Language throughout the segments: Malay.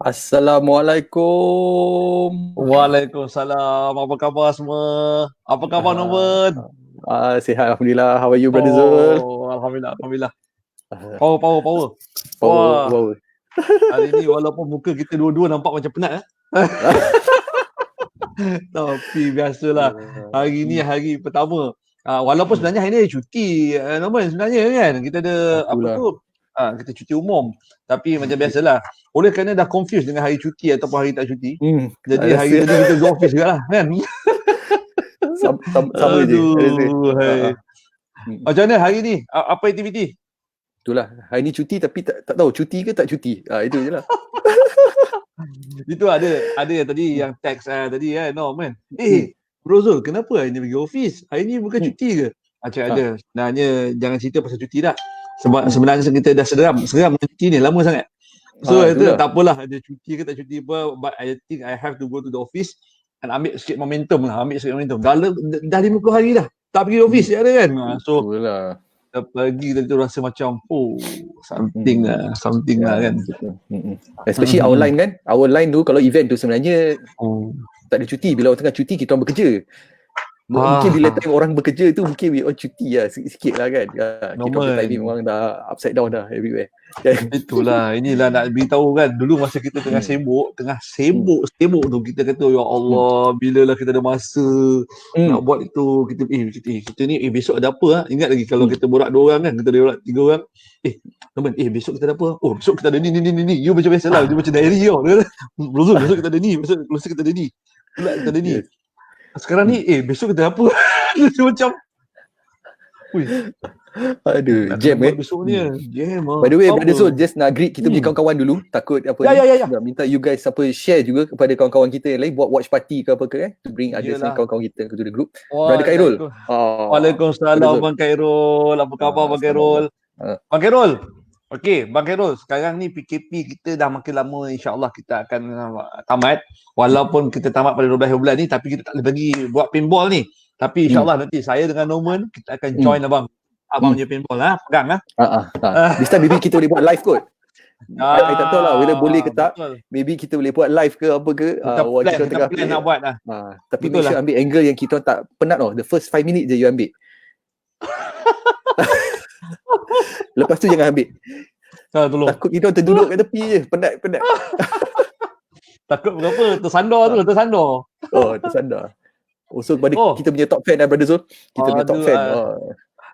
Assalamualaikum. Waalaikumsalam. Apa khabar semua? Apa khabar Norman? Sihat Alhamdulillah. How are you, Brother Zul? Alhamdulillah. Power. Power. Hari ni walaupun muka kita dua-dua nampak macam penat tapi biasalah. Hari ni hari pertama. Walaupun sebenarnya hari ni ada cuti Norman sebenarnya kan. Kita ada kita cuti umum. Tapi macam biasalah. Oleh kerana dah confused dengan hari cuti ataupun hari tak cuti. Jadi hari tadi kita go office juga lah kan. Sama je. Macam mana hari ni? Apa aktiviti? Itulah. Hari ni cuti tapi tak tahu cuti ke tak cuti. Itu je lah. Itu ada yang tadi yang teks tadi kan Norman. Bro Zul, kenapa hari ni pergi office? Hari ni bukan cuti ke? Cakap ada. Sebenarnya jangan cerita pasal cuti dah. Sebab sebenarnya kita dah seram dengan cuti ni lama sangat. So tak apalah ada cuti ke tak cuti apa, but I think I have to go to the office and ambil sikit momentum. Dah 50 hari dah tak pergi office ada kan. So pergi tadi tu rasa macam something lah kan. Especially our line kan. Our line tu kalau event tu sebenarnya tak ada cuti. Bila orang tengah cuti kita orang bekerja. Mungkin bila time orang bekerja tu mungkin we all cuti lah sikit lah kan. Kita orang timing memang dah upside down dah everywhere. Itulah, inilah nak beritahu kan. Dulu masa kita tengah sibuk tu kita kata ya Allah, bilalah kita ada masa nak buat itu. Kita ni besok ada apa Ingat lagi kalau kita borak 2 orang kan, kita ada borak 3 orang. Teman, besok kita ada apa? Besok kita ada ni. You macam biasalah, dia macam diary tau. Besok kita ada ni, besok kita ada ni. Pula kita ada ni. Sekarang ni besok kita apa? Macam aduh, jam besok ni jam. By the way, Brother Zul, just nak greet kita punya kawan-kawan dulu. Takut apa minta you guys share juga kepada kawan-kawan kita yang lain buat watch party ke apa ke to bring others kawan-kawan kita to the group. Brother Khairul. Waalaikumsalam Bang Khairul. Apa khabar Bang Khairul? Bang Khairul. Okey, Bang Khairul, sekarang ni PKP kita dah makin lama, insya-Allah kita akan tamat. Walaupun kita tamat pada 12 bulan ni, tapi kita tak boleh bagi buat paintball ni. Tapi insya-Allah nanti saya dengan Norman kita akan join abang punya paintball pegang This time maybe kita boleh buat live kot. I tak tahu lah whether boleh ke tak. Maybe kita boleh buat live ke apa ke. Kita plan nak buat tapi make sure ambil angle yang kita tak penat tau. The first 5 minutes je you ambil. Lepas tu jangan ambil. Takut kita terduduk kat tepi je. Penat. Takut berapa? Tersandar. Tersandar. So kepada kita punya top fan Brother Zul. Kita punya top fan.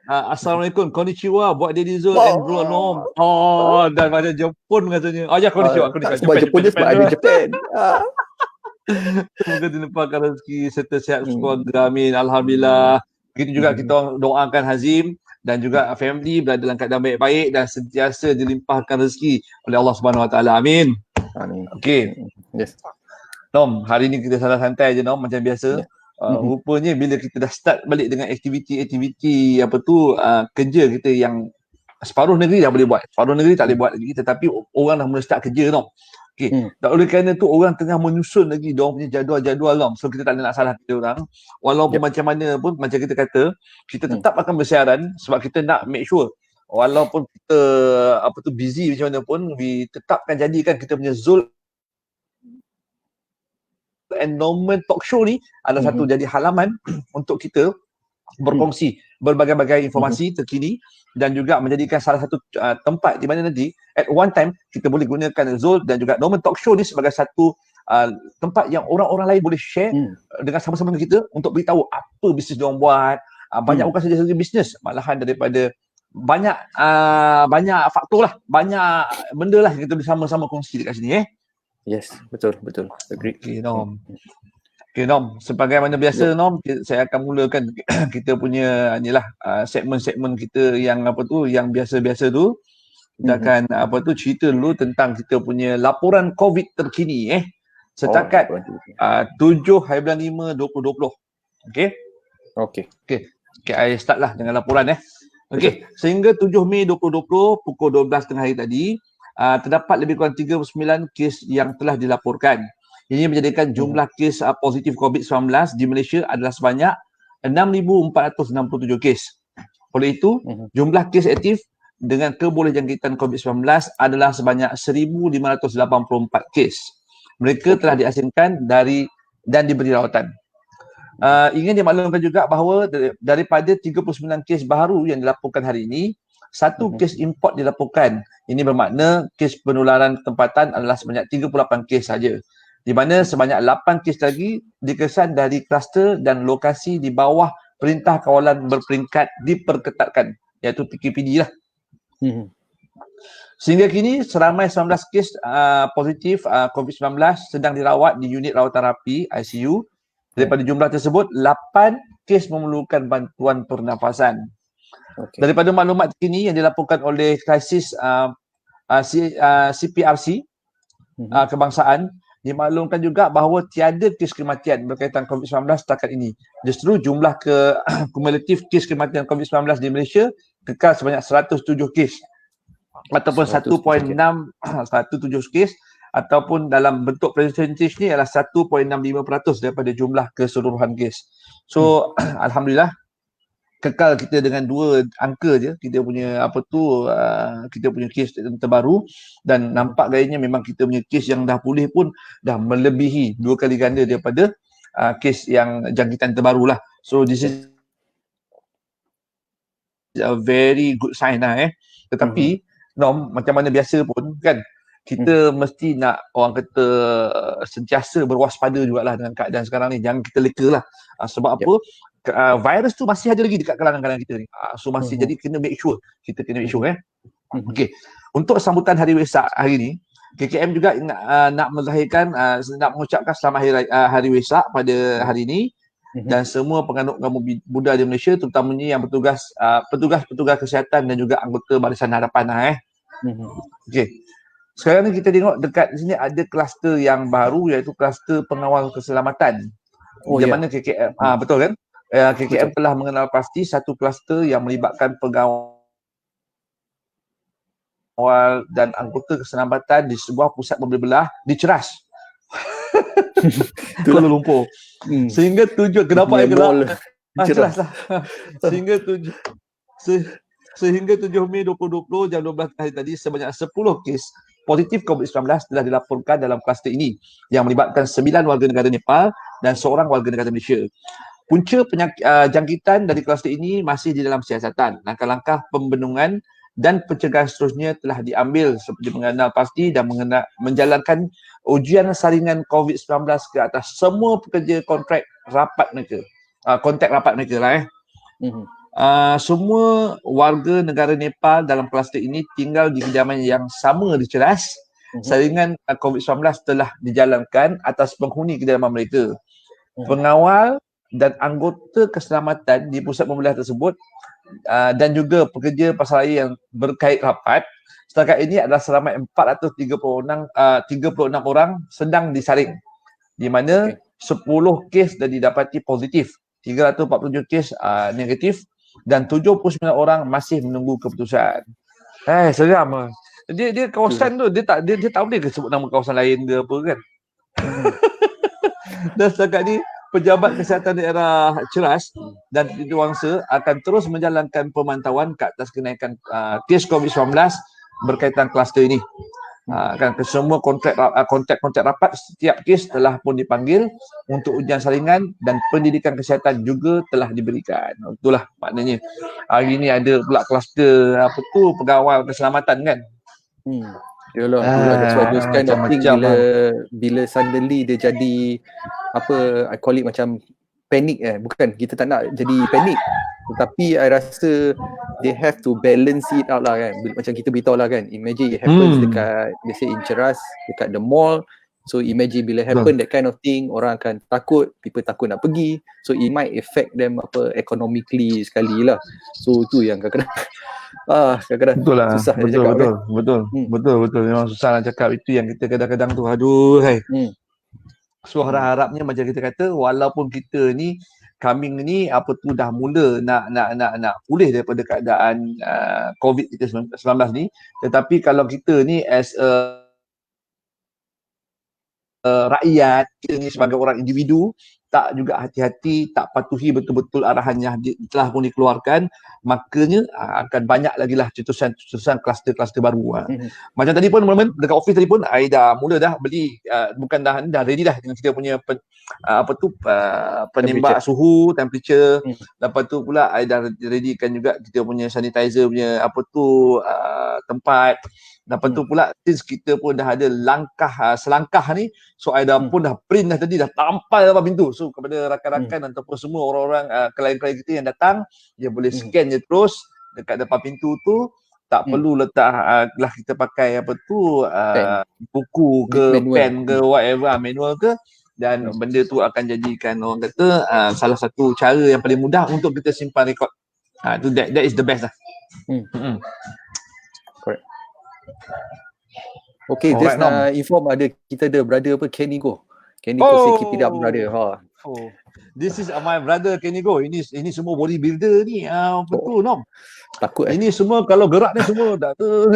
Assalamualaikum, konnichiwa buat Daddy Zul and Bro Norm. Dan macam Jepun katanya. Konnichiwa. Sebab Jepun dia sebab ada Japan. Semoga dilimpahkan rezeki serta sihat keluarga. Amin. Alhamdulillah. Begitu juga kita doakan Hazim dan juga family berada dalam keadaan baik-baik dan sentiasa dilimpahkan rezeki oleh Allah Subhanahu Wa Taala. Amin. Okey. Yes. Nom, hari ni kita santai je Nom macam biasa. Rupanya bila kita dah start balik dengan aktiviti kerja kita yang separuh negeri dah boleh buat. Separuh negeri tak boleh buat lagi, tetapi orang dah mula start kerja Nom. Oleh kerana tu orang tengah menyusun lagi diorang punya jadual-jadual tau. So kita tak nak salah kita orang. Walaupun macam mana pun, macam kita kata, kita tetap akan bersiaran sebab kita nak make sure walaupun kita busy macam mana pun, we tetapkan jadikan kita punya Zul and Norman talk show ni adalah satu jadi halaman untuk kita berkongsi berbagai-bagai informasi terkini dan juga menjadikan salah satu tempat di mana nanti at one time kita boleh gunakan Zul dan juga Norman Talk Show ni sebagai satu tempat yang orang-orang lain boleh share dengan sama-sama dengan kita untuk beritahu apa bisnes diorang buat. Banyak bukan saja bisnes, malahan daripada banyak faktor lah, banyak benda lah yang kita boleh sama-sama kongsi dekat sini. Yes, betul. Agree. Okay, Nom. Okay, Nom. Sebagaimana biasa, Nom, saya akan mulakan kita punya inilah segmen-segmen kita yang yang biasa-biasa tu. Kita akan cerita dulu tentang kita punya laporan COVID terkini setakat 7/5/2020. Okey. Okay, I start lah dengan laporan Okey, sehingga 7 Mei 2020 pukul 12 tengah hari tadi terdapat lebih kurang 39 kes yang telah dilaporkan. Ini menjadikan jumlah kes positif COVID-19 di Malaysia adalah sebanyak 6,467 kes. Oleh itu, jumlah kes aktif dengan kebolehjangkitan COVID-19 adalah sebanyak 1,584 kes. Mereka telah diasingkan dan diberi rawatan. Ingin dimaklumkan juga bahawa daripada 39 kes baru yang dilaporkan hari ini, satu kes import dilaporkan. Ini bermakna kes penularan tempatan adalah sebanyak 38 kes saja. Di mana sebanyak 8 kes lagi dikesan dari kluster dan lokasi di bawah Perintah Kawalan Berperingkat diperketatkan, iaitu PKPD lah. Sehingga kini seramai 19 kes positif COVID-19 sedang dirawat di unit rawatan rapi ICU. Daripada jumlah tersebut, 8 kes memerlukan bantuan pernafasan. Daripada maklumat terkini yang dilaporkan oleh krisis CPRC kebangsaan, dimaklumkan juga bahawa tiada kes kematian berkaitan COVID-19 setakat ini. Justru jumlah kumulatif kes kematian COVID-19 di Malaysia kekal sebanyak 107 kes ataupun 1.6 107 kes ataupun dalam bentuk persentage ni adalah 1.65% daripada jumlah keseluruhan kes. So alhamdulillah kekal kita dengan dua angka je kita punya kita punya kes terbaru dan nampak gayanya memang kita punya kes yang dah pulih pun dah melebihi 2 kali ganda daripada kes yang jangkitan terbaru lah. So this is a very good sign lah Tetapi Nom, macam mana biasa pun kan kita mesti nak orang kata sentiasa berwaspada jugalah dengan keadaan sekarang ni. Jangan kita leka lah. Sebab apa? Virus tu masih ada lagi dekat kalangan kita ni. So masih jadi kena make sure. Kita kena make sure Okey. Untuk sambutan Hari Wesak hari ni, KKM juga nak menzahirkan nak mengucapkan selamat Hari Wesak pada hari ini dan semua penganut agama Buddha di Malaysia, terutamanya yang petugas kesihatan dan juga anggota Barisan Harapan Okey. Sekarang ni kita tengok dekat sini ada kluster yang baru iaitu kluster pengawal keselamatan. Di mana KKM betul kan? KKM telah mengenal pasti satu kluster yang melibatkan pengawal dan anggota keselamatan di sebuah pusat pembeli-belah di Ceras. Kuala Lumpur. Sehingga kenapa saya gerak? Ceras lah. Sehingga 7 Mei 2020 jam 12 hari tadi sebanyak 10 kes positif COVID-19 telah dilaporkan dalam kluster ini yang melibatkan 9 warga negara Nepal dan seorang warga negara Malaysia. Punca jangkitan dari kluster ini masih di dalam siasatan. Langkah-langkah pembendungan dan pencegahan seterusnya telah diambil seperti mengenal pasti dan menjalankan ujian saringan COVID-19 ke atas semua pekerja kontak rapat mereka lah semua warga negara Nepal dalam kluster ini tinggal di kediaman yang sama di Ceras. Saringan COVID-19 telah dijalankan atas penghuni kediaman mereka. Pengawal dan anggota keselamatan di pusat pembelian tersebut dan juga pekerja pasaraya yang berkait rapat setakat ini adalah seramai 436 orang sedang disaring, di mana 10 kes dah didapati positif, 347 kes negatif dan 79 orang masih menunggu keputusan. Seram. Dia kawasan tu dia tak boleh ke sebut nama kawasan lain ke apa kan. Dan setakat ni Pejabat Kesihatan Daerah Ceras dan Pidijaya akan terus menjalankan pemantauan ke atas kenaikan kes COVID-19 berkaitan kluster ini. Kan semua kontak rapat setiap kes telah pun dipanggil untuk ujian saringan dan pendidikan kesihatan juga telah diberikan. Itulah maknanya hari ini ada pula kluster pegawai keselamatan kan. Yalah, itulah that's why those kind of thing bila suddenly dia jadi I call it macam panic bukan, kita tak nak jadi panik, tetapi I rasa they have to balance it out lah kan. Macam kita beritahu lah kan, imagine it happens dekat, let's say in Ceras, dekat the mall. So imagine bila happen that kind of thing, orang akan takut, people takut nak pergi, so it might affect them economically sekali lah. So tu yang kadang-kadang betul lah. Susah Betul memang susah nak cakap. Itu yang kita kadang-kadang tu So harap-harapnya macam kita kata, walaupun kita ni coming ni dah mula nak pulih daripada keadaan COVID-19 ni, tetapi kalau kita ni as a rakyat, kita ni sebagai orang individu tak juga hati-hati, tak patuhi betul-betul arahan yang telah pun dikeluarkan, makanya akan banyak lagi lah cetusan kluster-kluster baru. Macam tadi pun dekat office tadi pun I dah mula dah beli, bukan dah ready dah dengan kita punya penembak suhu, temperature. Lepas tu pula I dah readykan juga kita punya sanitizer punya tempat. Lepas tu pula since kita pun dah ada selangkah ni, so I dah pun dah print dah tadi, dah tampal depan pintu. So kepada rakan-rakan ataupun semua orang-orang klien-klien kita yang datang, dia boleh scan je terus dekat depan pintu tu, tak perlu letak lah kita pakai buku ke pen ke whatever, manual ke, dan benda tu akan jadikan orang kata salah satu cara yang paling mudah untuk kita simpan rekod. That is the best lah. Correct. Okay, just inform kita ada brother Kenny Go. Kenny Go say keep it up brother. This is my brother Kenny Go. Ini semua bodybuilder ni. Betul Nom. Takut ini semua kalau gerak ni semua dah tu.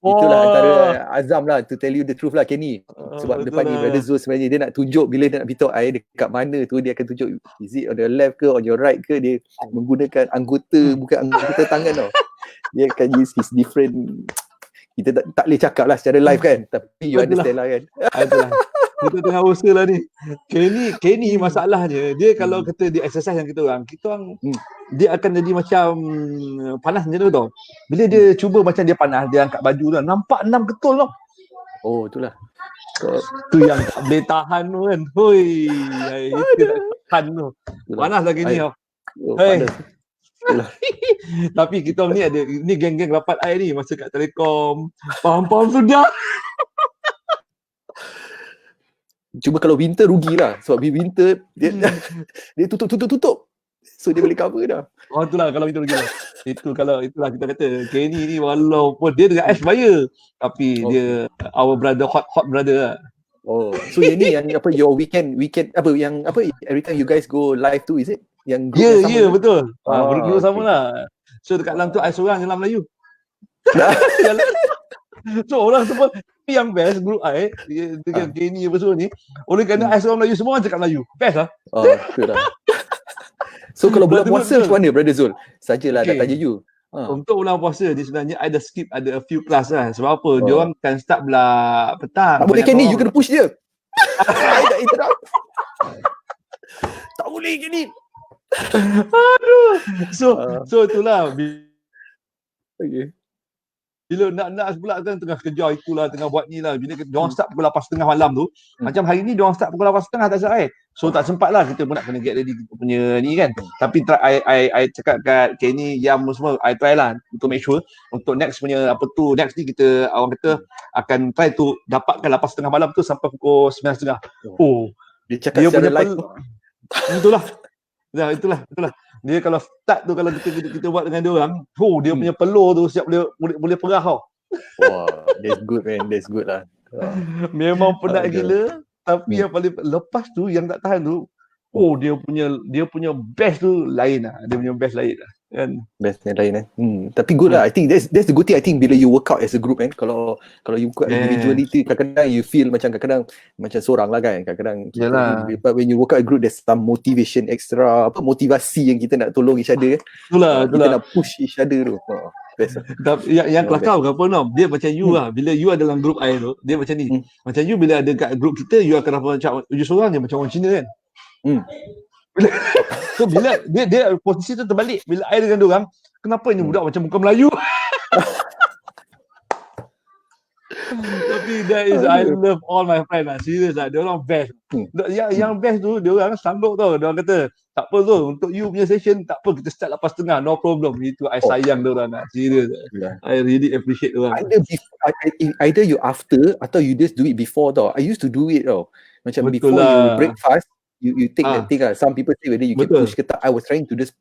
Itulah antara azam lah, to tell you the truth lah Kenny. Sebab depan ni brother Zul sebenarnya dia nak tunjuk, bila dia nak beritahu I dekat mana tu, dia akan tunjuk is it on the left ke on your right ke, dia menggunakan anggota, bukan anggota tangan tau. Dia akan use his different, kita tak boleh cakap lah secara live kan, tapi you understand lah kan. Itulah. Kita tengah usaha lah ni. Kenny masalahnya, dia kalau kata dia exercise yang kita orang dia akan jadi macam panas macam tu tau. Bila dia cuba macam dia panas, dia angkat baju tu, nampak 6 ketul tau. Itulah. Tu yang tak boleh tahan tu kan. Itu tak tahan tu. Panas lagi ni tau. Panas. Tapi kita ni ada, ni geng-geng rapat air ni masa kat Telekom. Faham sudah. Cuma kalau winter rugilah, sebab winter dia tutup. So dia boleh cover dah. Itulah kalau winter rugilah. Itulah kita kata Kenny ni walaupun dia dengan Ash Buyer, tapi dia our brother, hot brother lah. So yang ni yang your weekend yang every time you guys go live tu, is it? Yang ya betul. Group sama lah. So dekat dalam tu I seorang dalam Melayu. So orang semua, yang best group I dengan Kenny apa semua ni, oleh kerana I seorang Melayu, semua orang cakap Melayu. Best lah. Betul lah. So kalau bulan puasa macam mana brother Zul? Sajalah nak tanya you. Untuk bulan puasa ni sebenarnya I dah skip ada a few class lah. Sebab apa? Diorang kan start belah petang. Tak boleh Kenny, you kena push dia. I tak interrupt. Tak boleh Kenny. Aduh. So itulah. Okay. Bila nak pula kan tengah kerja itulah, tengah buat ni lah. Bila diorang start pukul 8.30 malam tu, macam hari ni diorang start pukul 8.30 tak salah So tak sempat lah, kita pun nak kena get ready kita punya ni kan. Tapi I cakap kat Kenny, Yam semua, I try lah untuk make sure untuk next punya next ni kita orang kata akan try tu dapatkan 8.30 malam tu sampai pukul 9.30. Dia cakap secara live. Itulah. Dia kalau start tu, kalau kita buat dengan dia orang, dia punya pelur tu siap boleh perah tau. That's good man, that's good lah. Memang penat gila, tapi yang paling lepas tu yang tak tahan tu, dia punya best tu lain lah. Dia punya best lain lah. Kan. Best yang lain Tapi good lah. I think that's the good thing. I think bila you work out as a group kalau you work out individually tu kadang-kadang you feel macam seorang lah kan. Kadang-kadang but when you work out a group, there's some motivation extra, motivasi yang kita nak tolong each other. Kita nak push each other tu. Best lah. Yang kelakar berapa Nom? Dia macam you lah. Bila you ada dalam group I tu, dia macam ni. Macam you bila ada kat group kita, you akan dapat macam you seorang je macam orang Cina kan. So bila dia posisi tu terbalik, bila I dengan diorang, kenapa ni budak macam muka Melayu? Tapi that is, I love all my friends lah. Serius lah, diorang best. Yang best tu, diorang sanggup tau. Diorang kata, tak apa tu, untuk you punya session, tak apa, kita start 8:30, no problem. Itu I sayang diorang lah. Serius lah. I really appreciate diorang. Either you after atau you just do it before tau. I used to do it tau. Macam betul before lah. you break fast, you take that thing lah. Some people say whether you can push ke tak. I was trying to just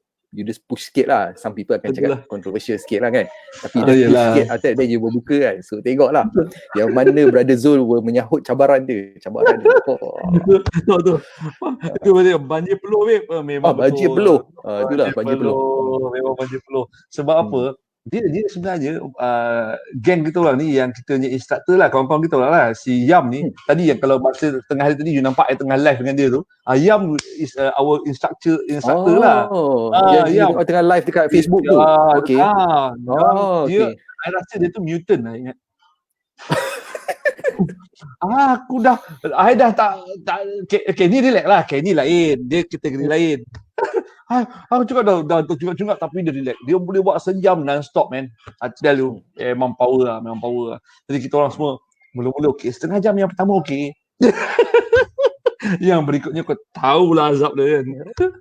push sikit lah. Some people akan cakap controversial sikit lah kan. Tapi just push sikit, after that then you berbuka kan. So tengok lah yang mana Brother Zul menyahut cabaran dia. Betul. Itu banjir peluh babe. Memang banjir peluh. Itulah banjir peluh. Memang banjir peluh. Sebab apa? Dia sebenarnya geng kita orang ni yang kita punya instructor lah, kawan-kawan kita orang lah. Si Yam ni tadi yang kalau masa tengah hari tadi you nampak I tengah live dengan dia tu, Yam is our instructor lah. Yang tengah live dekat Facebook tu. Okay. Dia I rasa dia tu mutant lah, ingat. I dah tak Kenny relax lah. Kenny lain, dia kategori lain. Aku cakap dah cungak tapi dia relax. Dia boleh buat sejam non-stop man. I tell you, memang power lah. Jadi kita orang semua mula-mula okey, setengah jam yang pertama okey. Yang berikutnya kau tahulah azab dia kan.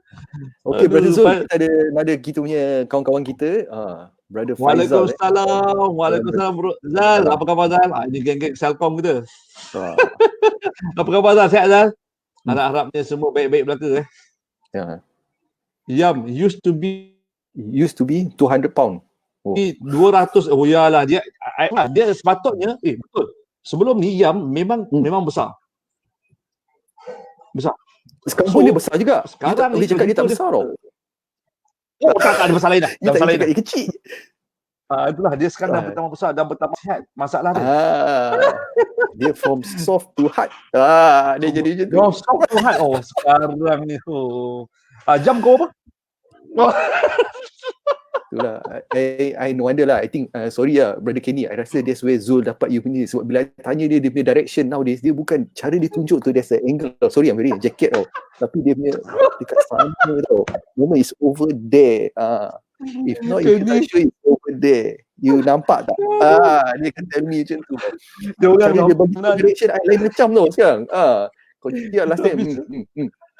Okay, Brother Zul, kita ada kita punya kawan-kawan kita. Brother Faizal. Waalaikumsalam bro. Zal, apa khabar Zal? Ini geng-geng Selcom kita. Apa khabar Zal? Sihat Zal? Harap-harapnya semua baik-baik belaka Yam used to be 200 pound. 200. Oh yalah, dia sepatutnya betul. Sebelum ni Yam memang besar. Sekarang pun dia besar juga. Sekarang dia cakap dia tak besar tau. Tak ada masalah lain dah. Dia tak cakap dia kecil. Itulah dia sekarang dah bertambah besar dan bertambah sihat. Masalah dia. Dia from soft to hard. Dia jadi macam tu. Soft to hard. Sekarang ni. Jam kau apa? Itulah. I no wonder lah. I think sorry lah Brother Kenny. I rasa that's where Zul dapat you punya. Sebab bila I tanya dia punya direction nowadays, dia bukan cara dia tunjuk tu, there's an angle. Sorry I'm very jacket tau. Tapi dia punya dekat sana tau. Moment is over there. If not, if you not sure it's over there. You nampak tak? Dia akan tell me macam tu. Dia bagi direction I lain macam tau sekarang. Kau cakap last time.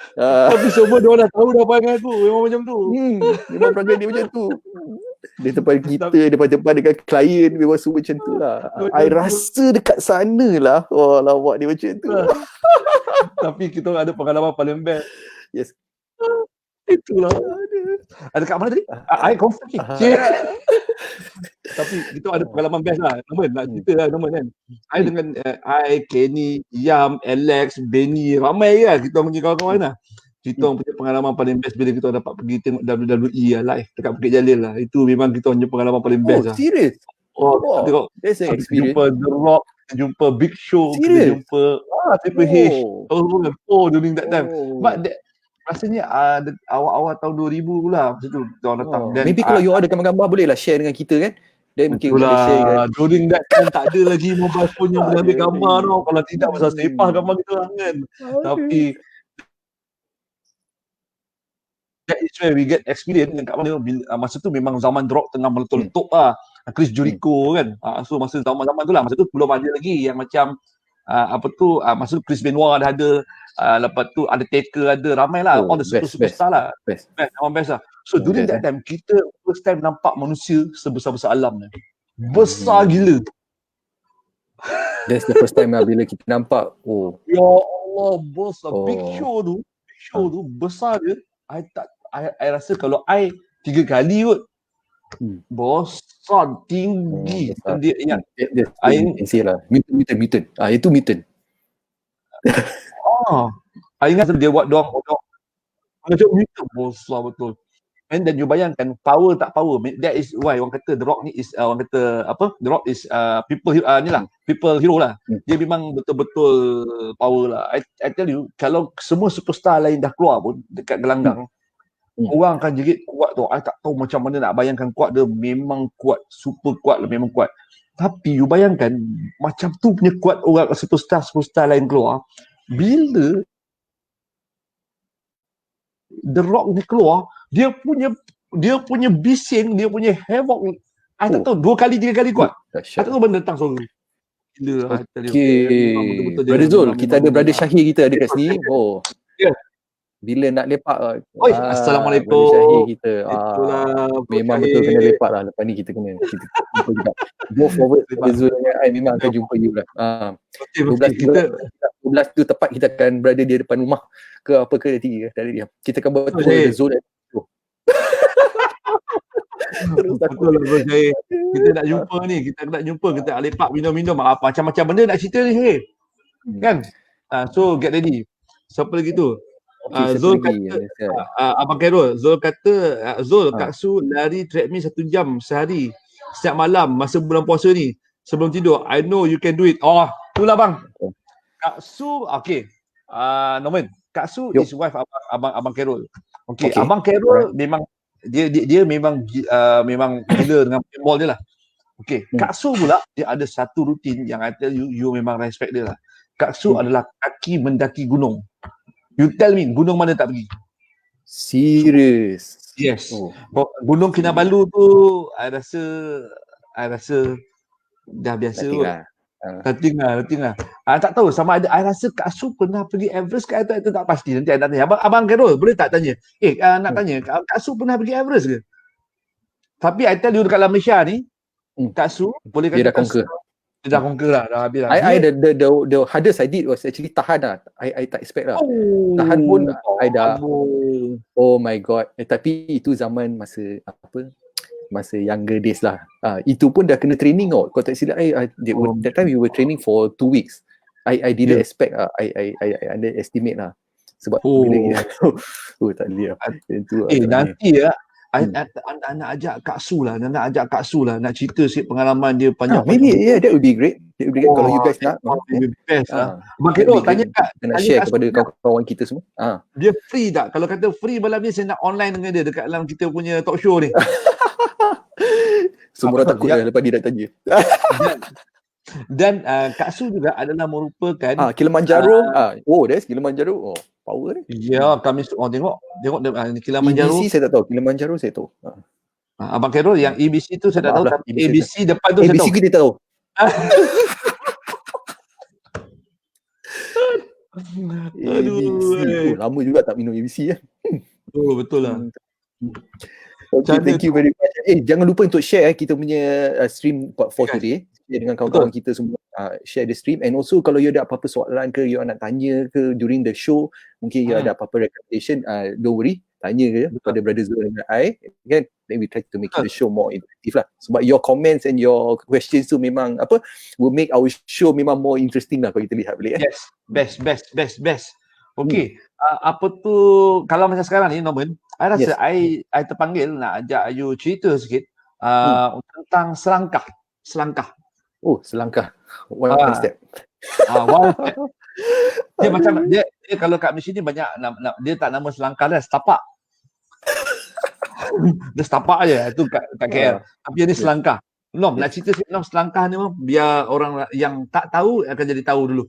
Tapi semua dia dah tahu dah perangai aku. Memang macam tu. Memang perangai dia macam tu. Dia depan kita, depan dengan klien, memang semua macam tu lah. I rasa dekat sana lah. Lawak dia macam tu. Tapi kita ada pengalaman paling best. Yes. Itulah. Ada kat mana tadi? I confirm. Tapi kita ada pengalaman best lah. Nak cerita lah kan. I dengan Kenny, Yam, Alex, Benny, ramai lah kita punya kawan-kawan lah. Kita punya pengalaman paling best bila kita dapat pergi tengok WWE lah live dekat Bukit Jalil lah. Itu memang kita punya pengalaman paling best lah. Serius? Tengok. That's an experience. Jumpa The Rock, jumpa Big Show, kita jumpa Triple H. During that time. But rasanya awal-awal tahun 2000 pula masa tu orang datang. Maybe kalau you ada gambar-gambar boleh lah share dengan kita kan. Dan mungkin kita share kan. During that time tak ada lagi mobile phone yang boleh ambil gambar tau. Kalau tidak pasal sepah gambar kita orang kan. Tapi that is where we get experience kat mana masa tu memang zaman The Rock tengah meletup-letup lah. Chris Jericho kan. So masa zaman-zaman tu lah, masa tu belum ada lagi yang macam masa tu Chris Benoit dah ada. Lepas tu ada Taker, ada ramai lah, all the superstar lah. Memang best lah. So during that time kita first time nampak manusia sebesar-besar alam ni. Besar gila. That's the first time lah bila kita nampak. Ya Allah, besar. Big Show tu besar dia. I rasa kalau I 3 kali kot. Besar, tinggi. Dia ingat. Mutant. Itu mutant. I ingat dia buat doang macam mutant besar betul. dan you bayangkan power tak power, that is why orang kata The Rock ni is orang kata apa, The Rock is people ni lah, people hero lah. Dia memang betul-betul power lah. I tell you, kalau semua superstar lain dah keluar pun dekat gelanggang, orang akan jerit kuat tu. I tak tahu macam mana nak bayangkan kuat dia. Memang kuat, super kuat lah, memang kuat. Tapi you bayangkan macam tu punya kuat orang superstar lain keluar, bila The Rock ni keluar, dia punya bising, dia punya havoc, I tak tahu 2 kali 3 kali kuat. I tak tahu benda datang sorry. Gila. Okay. Brother Zul, kita ada Brother Syahir kita ada kat sini. Oh. Ya. Bila nak lepak Assalamualaikum. Brother Syahir kita. Memang Syahir. betul kena lepak lah. Lepas ni kita jumpa juga. Go forward Brother Zul dengan I memang akan jumpa you lah. 12 tu tepat kita akan berada di depan rumah ke apa ke nanti dari dia. Kita akan buat Brother Zul. Betul lah Bro Syahir. Kita nak jumpa ni, kita lepak minum-minum apa macam-macam benda nak cerita ni Syahir. Kan? So get ready. Siapa lagi tu? Zul kata Abang Khairul, Zul kata Kak Su lari treadmill 1 jam sehari setiap malam masa bulan puasa ni sebelum tidur. I know you can do it. Oh, itulah bang. Kak Su, okay. Norman, Kak Su is wife Abang Khairul. Okay. Abang Khairul memang dia memang gila dengan pinball dia lah. Okay. Kak Su pula dia ada satu rutin yang I tell you memang respect dia lah. Kak Su adalah kaki mendaki gunung. You tell me, gunung mana tak pergi? Serius? Yes. Gunung Kinabalu tu I rasa dah biasa kot. Nothing lah. Tak tahu sama ada I rasa Kak Su pernah pergi Everest ke atau tak pasti. Nanti I nak tanya. Abang Khairul boleh tak tanya? Nak tanya, Kak Su pernah pergi Everest ke? Tapi I tell you dekat dalam Malaysia ni, Kak Su boleh kata dia dah conquer. Dia dah conquer lah, dah habis lah. The hardest I did was actually tahan lah. I tak expect lah. Tahan pun I dah oh my god. Tapi itu zaman masa younger days lah. Itu pun dah kena training tau. Kau tak silap that time we were training for 2 weeks. I didn't expect lah. I underestimate lah. Sebab bila tak boleh lah. Nanti ya nak ajak Kak Su lah, nak cerita sikit pengalaman dia panjang. Maybe that would be great. Kalau you guys nak. Best lah. Abang Khairul tanya share kepada kawan-kawan kita semua. Dia free tak? Kalau kata free malam ni saya nak online dengan dia dekat dalam kita punya talk show ni. Semua orang takut lah lepas dia nak tanya. Dan Kak Su juga adalah merupakan Kilimanjaro. That's Kilimanjaro. Power ni. Ya, kami tengok Kilimanjaro. EBC saya tak tahu. Kilimanjaro saya tahu. Abang Khairul yang EBC tu saya tak tahu, tapi ABC depan tu saya tahu. ABC kita tahu. ABC. Lama juga tak minum ABC ya. Betul lah. Okay, thank you very much. Jangan lupa untuk share kita punya stream for today. Share dengan kawan-kawan kita semua. Share the stream. And also kalau you ada apa-apa soalan ke, you nak tanya ke during the show, mungkin you ada apa-apa recommendation, don't worry. Tanya ke kepada Brother Zul dengan I. Kan? Then we try to make the show more interactive lah. Sebab your comments and your questions tu memang will make our show memang more interesting lah kalau kita lihat balik. Yes. Best. Okay. Apa tu, kalau macam sekarang ni Norman, I rasa I terpanggil nak ajak you cerita sikit tentang selangkah. Oh, selangkah. One step. One step. Dia macam dia kalau kat Malaysia ni banyak dia tak nama selangkah dah, setapak. Dia setapak aje tu kat KL. Tapi dia ni selangkah. Nom, nak cerita sikit Nom selangkah ni biar orang yang tak tahu akan jadi tahu dulu.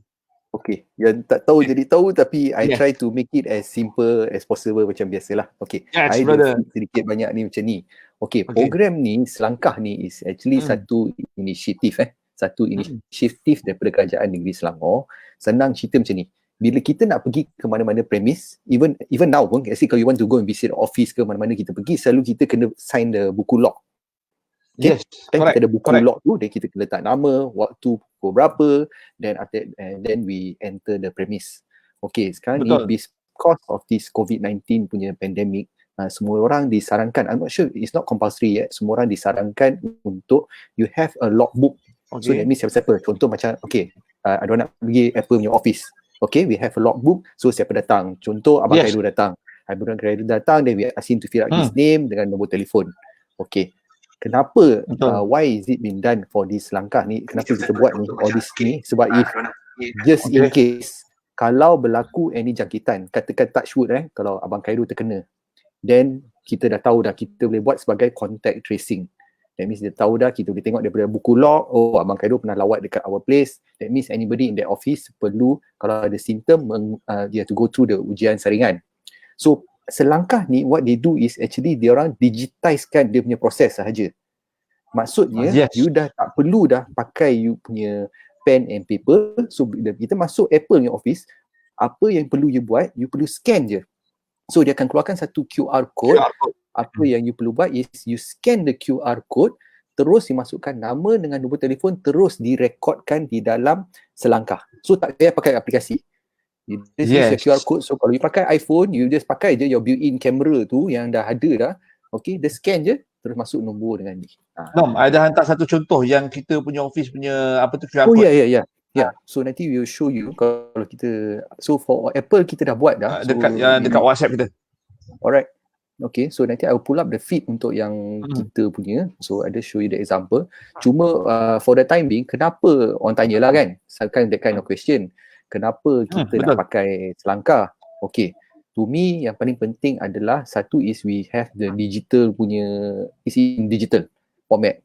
Okay, yang tak tahu jadi tahu, tapi I try to make it as simple as possible macam biasalah. Okay, I sedikit banyak ni macam ni. Okay, program ni, selangkah ni is actually satu inisiatif satu inisiatif daripada Kerajaan Negeri Selangor. Senang cerita macam ni. Bila kita nak pergi ke mana-mana premis, even now pun, kalau you want to go and visit office ke mana-mana kita pergi, selalu kita kena sign the buku log. Okay? Yes, kita ada buku log tu, dan kita kena letak nama, waktu, pukul berapa, then we enter the premise. Okay, sekarang ni because of this COVID-19 punya pandemic, semua orang disarankan, I'm not sure, it's not compulsory yet, semua orang disarankan untuk you have a logbook. So that means siapa-siapa, contoh macam ada orang nak pergi Apple punya office, okay, we have a logbook, so siapa datang, contoh Abang Khairul datang, Abang Khairul datang, then we ask him to fill out his name dengan nombor telefon. Okay. Kenapa, why is it been done for this langkah ni? Kenapa kita buat ni, all this ni? Sebab if just in case, kalau berlaku any jangkitan, katakan touch wood kalau Abang Khairul terkena, then kita dah tahu dah, kita boleh buat sebagai contact tracing. That means dia tahu dah, kita boleh tengok daripada buku log, oh Abang Khairul pernah lawat dekat our place. That means anybody in that office perlu, kalau ada simptom, dia have to go through the ujian saringan. So selangkah ni, what they do is actually dia orang digitizekan dia punya proses sahaja. Maksudnya you dah tak perlu dah pakai you punya pen and paper. So bila kita masuk Apple punya office, apa yang perlu you buat, you perlu scan je. So dia akan keluarkan satu QR code. Apa yang you perlu buat is you scan the QR code, terus dimasukkan nama dengan nombor telefon, terus direkodkan di dalam selangkah. So tak payah pakai aplikasi. You just use your QR code. So kalau you pakai iPhone, you just pakai je your built-in camera tu yang dah ada dah. Okay, dia scan je, terus masuk nombor dengan ni. Nom, ada hantar satu contoh yang kita punya office punya apa tu QR code. Oh ya. So nanti we will show you kalau kita, so for Apple kita dah buat dah. Dekat WhatsApp kita. Alright. Okay, so nanti I will pull up the feed untuk yang kita punya. So I just show you the example. Cuma for the time being, kenapa orang tanyalah kan, that kind of question. Kenapa kita nak pakai selangkah? Okay, to me yang paling penting adalah satu is we have the digital punya, is in digital format.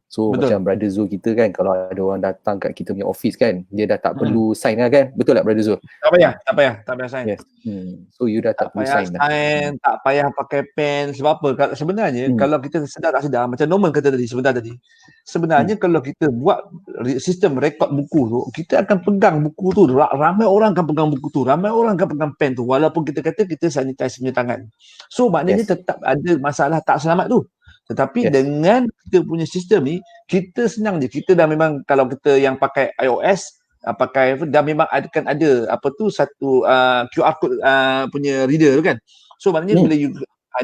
So macam Brother Zul kita kan, kalau ada orang datang kat kita punya office kan, dia dah tak perlu sign lah kan. Betul tak Brother Zul? Tak payah sign. Yes. So you dah tak perlu sign dah. Tak payah pakai pen. Sebab apa? Sebenarnya kalau kita sedar tak sedar, macam Norman kata tadi, sebenarnya kalau kita buat sistem rekod buku tu, kita akan pegang buku tu. Ramai orang akan pegang buku tu. Ramai orang akan pegang pen tu. Walaupun kita kata kita sanitize punya tangan. So maknanya tetap ada masalah tak selamat tu. Tetapi dengan kita punya sistem ni, kita senang je. Kita dah memang, kalau kita yang pakai iOS, pakai dah memang akan ada apa tu satu QR code punya reader tu kan. So maknanya bila you,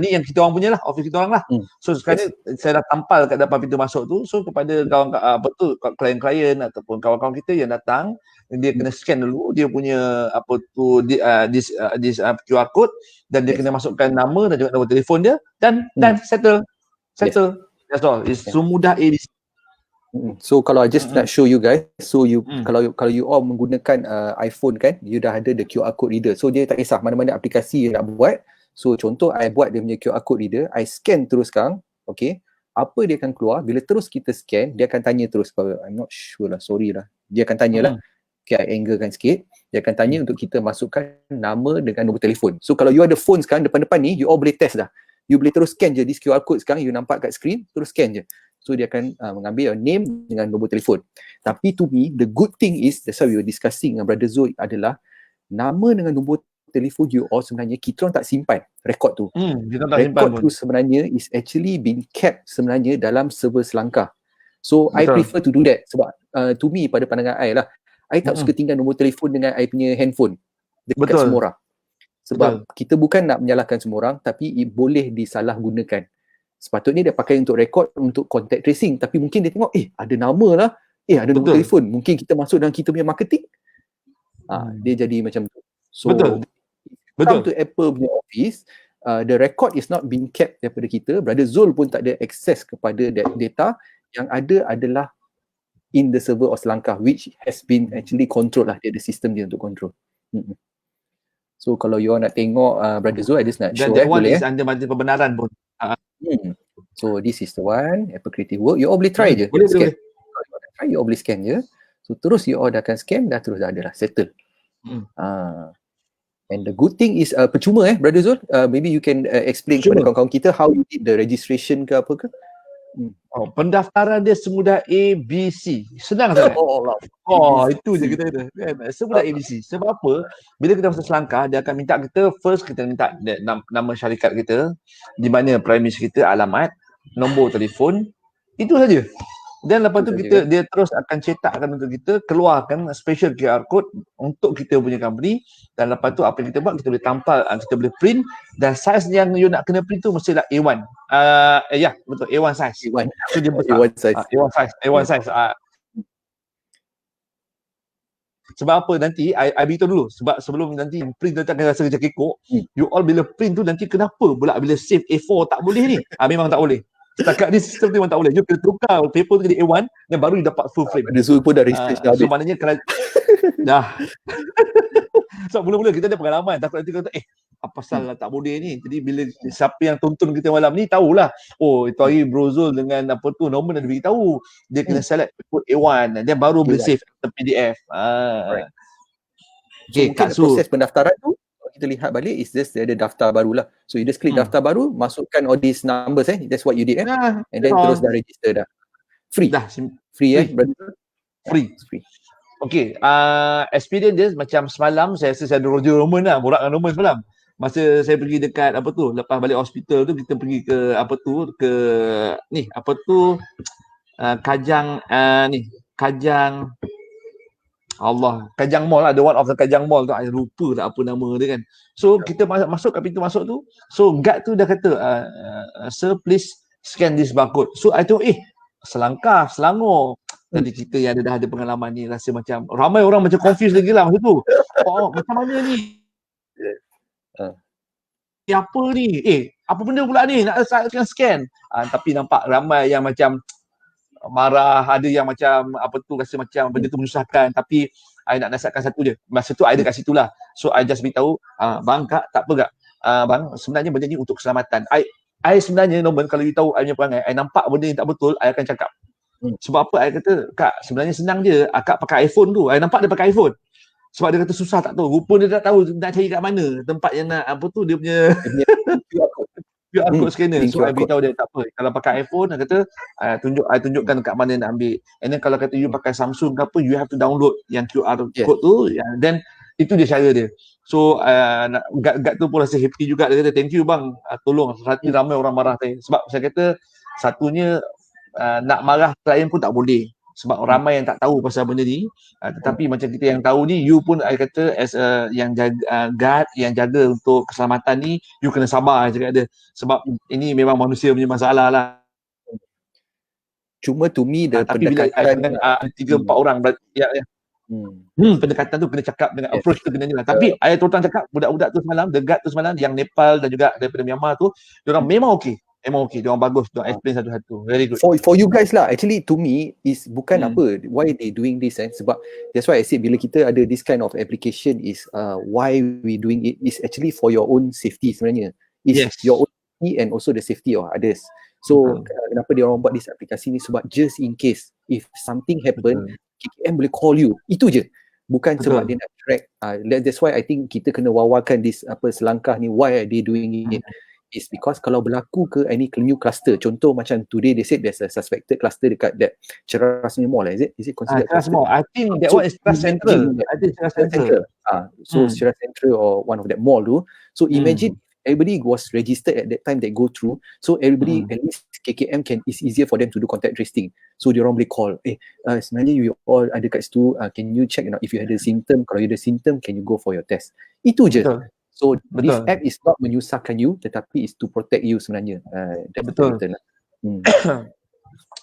ni yang kita orang punya lah, office kita orang lah. So sekarang saya dah tampal kat depan pintu masuk tu. So kepada kawan apa tu, klien-klien ataupun kawan-kawan kita yang datang, dia kena scan dulu dia punya apa tu this QR code, dan dia kena masukkan nama dan juga nombor telefon dia, dan settle. That's all. It's semudah ABC. So kalau I just nak show you guys, so you kalau you all menggunakan iPhone kan, you dah ada the QR code reader. So dia tak kisah mana-mana aplikasi you nak buat. So contoh I buat dia punya QR code reader, I scan terus sekarang, okay. Apa dia akan keluar, bila terus kita scan, dia akan tanya terus, I'm not sure lah, sorry lah. Dia akan tanya lah, okay, I anglekan sikit. Dia akan tanya untuk kita masukkan nama dengan nombor telefon. So kalau you ada phone sekarang depan-depan ni, you all boleh test dah. You boleh terus scan je this QR code sekarang, you nampak kat screen, terus scan je. So dia akan mengambil your name dengan nombor telefon. Tapi to me, the good thing is, that's why we were discussing dengan Brother Zul, adalah nama dengan nombor telefon you all sebenarnya kita orang tak simpan rekod tu. Rekod tu sebenarnya is actually been kept sebenarnya dalam server selangkah. So I prefer to do that sebab to me, pada pandangan I lah, I tak suka tinggal nombor telefon dengan I punya handphone dekat semua orang. Sebab kita bukan nak menyalahkan semua orang, tapi boleh disalahgunakan. Sepatutnya dia pakai untuk rekod, untuk contact tracing, tapi mungkin dia tengok, ada nama lah, ada nombor telefon, mungkin kita masuk dalam kita punya marketing. Dia jadi macam tu. So come to Apple punya office, the record is not being kept daripada kita. Brother Zul pun tak ada access kepada that data. Yang ada adalah in the server of Selangkah, which has been actually controlled lah. Dia ada sistem dia untuk control. So kalau you all nak tengok Brother Zul, I just nak show. Dan that one is under majlis pembenaran pun. So this is the one, Apple Creative Work. You all boleh try je. Boleh. Try, you all boleh scan je. So terus you all dah akan scan, dah terus dah ada lah, settle. And the good thing is percuma Brother Zul, maybe you can explain kepada kawan-kawan kita how you did the registration ke apa ke? Pendaftaran dia semudah ABC. Senang sangat. Itu je kita kata. Semudah ABC. Sebab apa? Bila kita masuk Selangkah, dia akan minta kita, first kita minta nama syarikat kita, di mana prime minister kita, alamat, nombor telefon. Itu saja. Dan lepas tu dia terus akan cetakkan untuk kita, keluarkan special QR code untuk kita punya company, dan lepas tu apa yang kita buat, kita boleh tampal, kita boleh print, dan size yang you nak kena print tu mestilah A1. Betul, A1 size. So dia besar. A1 size. Sebab apa nanti I beritahu dulu, sebab sebelum nanti print tu akan rasa macam kekok. You all bila print tu nanti kenapa pula bila save A4 tak boleh ni? Memang tak boleh. Setakat ni sistem tu memang tak boleh. You kena tukar paper tu jadi A1 dan baru you dapat full frame. Pada Zul pun dah research dah So habis. maknanya dah. So mula-mula kita ada pengalaman, takut nanti kata apa pasal tak boleh ni. Jadi bila siapa yang tonton kita malam ni tahulah, oh itu hari Bro Zul dengan apa tu Norman ada beritahu dia kena select code A1 dan baru boleh save ke PDF. Right. So Okay, mungkin proses pendaftaran tu kalau kita lihat balik is just ada daftar barulah. So you just klik daftar baru, masukkan all these numbers that's what you did and then terus dah register dah. Free. Dah free. Free. Okay, experience dia macam semalam saya rasa saya ada Roger Roman lah, borak dengan Roman semalam. Masa saya pergi dekat apa tu, lepas balik hospital tu kita pergi ke apa tu, ke ni apa tu Kajang Kajang Mall lah, the one of the Kajang Mall tu, saya lupa tak apa nama dia kan. So kita masuk kat pintu masuk tu, so guard tu dah kata sir please scan this barcode. So I tengok Selangor. Tadi kita yang dah ada pengalaman ni rasa macam ramai orang macam confused lagi lah masa tu. Macam mana ni? Apa ni? Apa benda pula ni? Nak scan. Tapi nampak ramai yang macam marah, ada yang macam apa tu rasa macam benda tu menyusahkan, tapi I nak nasihatkan satu je. Masa tu I dekat situ lah. So I just beritahu, bang kak tak apa kak. Bang sebenarnya benda ni untuk keselamatan. I sebenarnya Norman kalau you tahu I punya perangai, I nampak benda yang tak betul, I akan cakap. Sebab apa? I kata, kak sebenarnya senang je. Kak pakai iPhone tu. I nampak dia pakai iPhone. Sebab dia kata susah tak tahu. Rupa dia tak tahu nak cari kat mana tempat yang nak apa tu dia punya QR code scanner. So I beritahu dia tak apa. Kalau pakai iPhone, I kata I tunjukkan kat mana nak ambil. And then kalau kata you pakai Samsung ke apa, you have to download yang QR code tu. Then itu dia cara dia. So guard tu pun rasa happy juga. Dia kata thank you bang. Tolong. Hati ramai orang marah saya. Sebab saya kata satunya nak marah klien pun tak boleh. Sebab ramai yang tak tahu pasal benda ni. Tetapi macam kita yang tahu ni, you pun I kata as yang jaga guard yang jaga untuk keselamatan ni, you kena sabar cakap dia. Sebab ini memang manusia punya masalah lah. Cuma to me tapi bila dengan 3-4 orang pendekatan tu kena cakap dengan approach tu kena jelas. Tapi I terus cakap budak-budak tu semalam, the guard tu semalam yang Nepal dan juga daripada Myanmar tu, diorang memang okey. Diorang bagus, diorang explain satu-satu. Very good. For you guys lah, actually to me is bukan apa, why they doing this sebab that's why I say bila kita ada this kind of application is why we doing it is actually for your own safety sebenarnya. It's your own safety and also the safety of others. So kenapa dia orang buat this aplikasi ni, sebab just in case if something happen, KKM boleh call you. Itu je. Bukan sebab dia nak track. That's why I think kita kena wawarkan this selangkah ni, why are they doing it. Is because kalau berlaku ke any new cluster, contoh macam today they said there's a suspected cluster dekat that Ceras Mall, is it considered Ceras Mall? I think that one is Ceras Central. I think Ceras Central. So Ceras Central or one of that mall tu. So imagine everybody was registered at that time they go through, so everybody at least KKM is easier for them to do contact tracing. So diorang boleh call, sebenarnya you all ada kat situ, can you check if you ada symptom, kalau you ada symptom can you go for your test. Itu je. So this app is not menyusahkan you, tetapi is to protect you sebenarnya. Betul.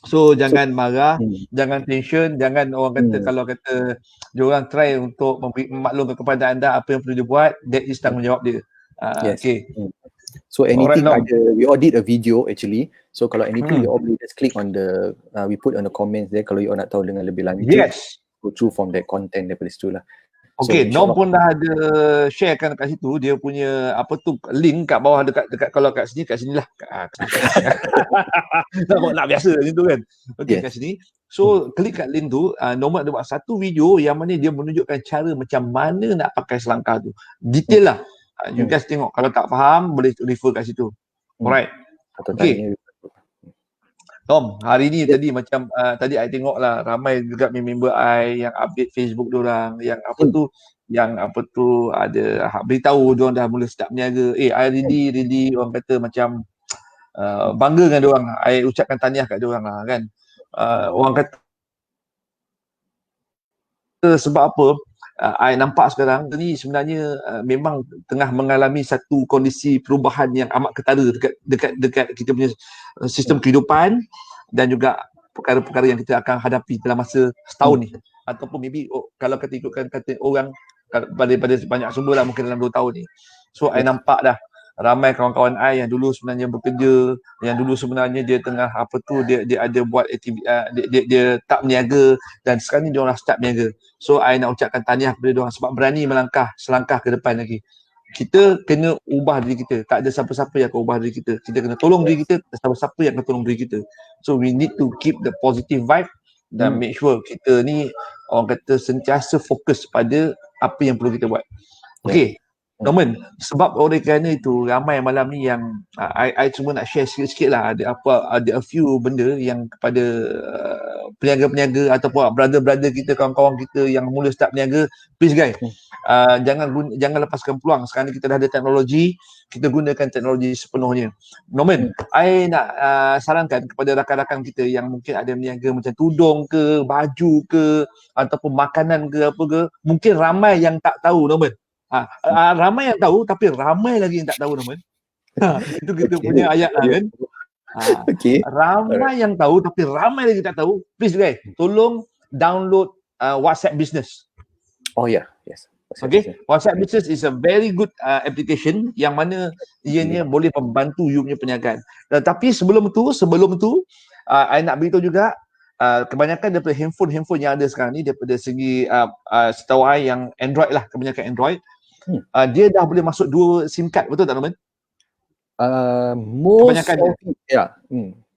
So jangan marah, jangan tension, jangan orang kata kalau kata diorang try untuk memaklumkan kepada anda apa yang perlu dia buat, that is tanggungjawab dia. Okay. So anything we all did a video actually. So kalau anything you all boleh just click on the we put on the comments there kalau you all nak tahu dengan lebih lanjut. Go through from that content daripada situ lah. Okay, Nom pun dah ada sharekan kat situ dia punya apa tu link kat bawah dekat kalau kat sini lah. nak biasa macam tu kan. Okay, kat sini. So klik kat link tu, Nom ada buat satu video yang mana dia menunjukkan cara macam mana nak pakai selangkah tu. Detail lah. You guys tengok, kalau tak faham boleh refer kat situ. Alright. Okay. Tom, hari ni tadi macam tadi I tengok lah ramai juga member I yang update Facebook diorang, yang apa tu ada beritahu diorang dah mula start berniaga. I really orang kata macam bangga dengan diorang. I ucapkan tahniah kat diorang lah kan. Orang kata sebab apa I nampak sekarang ni sebenarnya memang tengah mengalami satu kondisi perubahan yang amat ketara dekat kita punya sistem kehidupan dan juga perkara-perkara yang kita akan hadapi dalam masa setahun ni ataupun maybe kalau kita ikutkan kata orang pada banyak sumber lah mungkin dalam 2 tahun ni. So I nampak dah ramai kawan-kawan I yang dulu sebenarnya bekerja, yang dulu sebenarnya dia tengah dia ada buat aktiviti, dia tak berniaga dan sekarang ni dia orang start berniaga. So I nak ucapkan tahniah kepada dia orang sebab berani melangkah selangkah ke depan lagi. Kita kena ubah diri kita. Tak ada siapa-siapa yang akan ubah diri kita. Kita kena tolong diri kita, tak siapa-siapa yang akan tolong diri kita. So we need to keep the positive vibe dan make sure kita ni orang kata sentiasa fokus pada apa yang perlu kita buat. Okay. Norman, sebab oleh kerana itu ramai malam ni yang I cuma nak share sikit-sikit lah ada a few benda yang kepada peniaga-peniaga ataupun brother-brother kita, kawan-kawan kita yang mula start peniaga, please guys, jangan lepaskan peluang. Sekarang ni kita dah ada teknologi, kita gunakan teknologi sepenuhnya. Norman, I nak sarankan kepada rakan-rakan kita yang mungkin ada meniaga macam tudung ke, baju ke, ataupun makanan ke apa ke, mungkin ramai yang tak tahu, Norman. Ramai yang tahu tapi ramai lagi yang tak tahu, Norman. Itu kita punya ayat lah kan. Ramai yang tahu tapi ramai lagi tak tahu. Please guys, tolong download WhatsApp Business. Oh ya, yes. Okay, WhatsApp Business is a very good application yang mana ianya boleh membantu you punya perniagaan. Tapi sebelum tu I nak beritahu juga kebanyakan daripada handphone yang ada sekarang ni daripada segi setahu I yang Android lah, kebanyakan Android dia dah boleh masuk 2 SIM card, betul tak Norman? Kebanyakan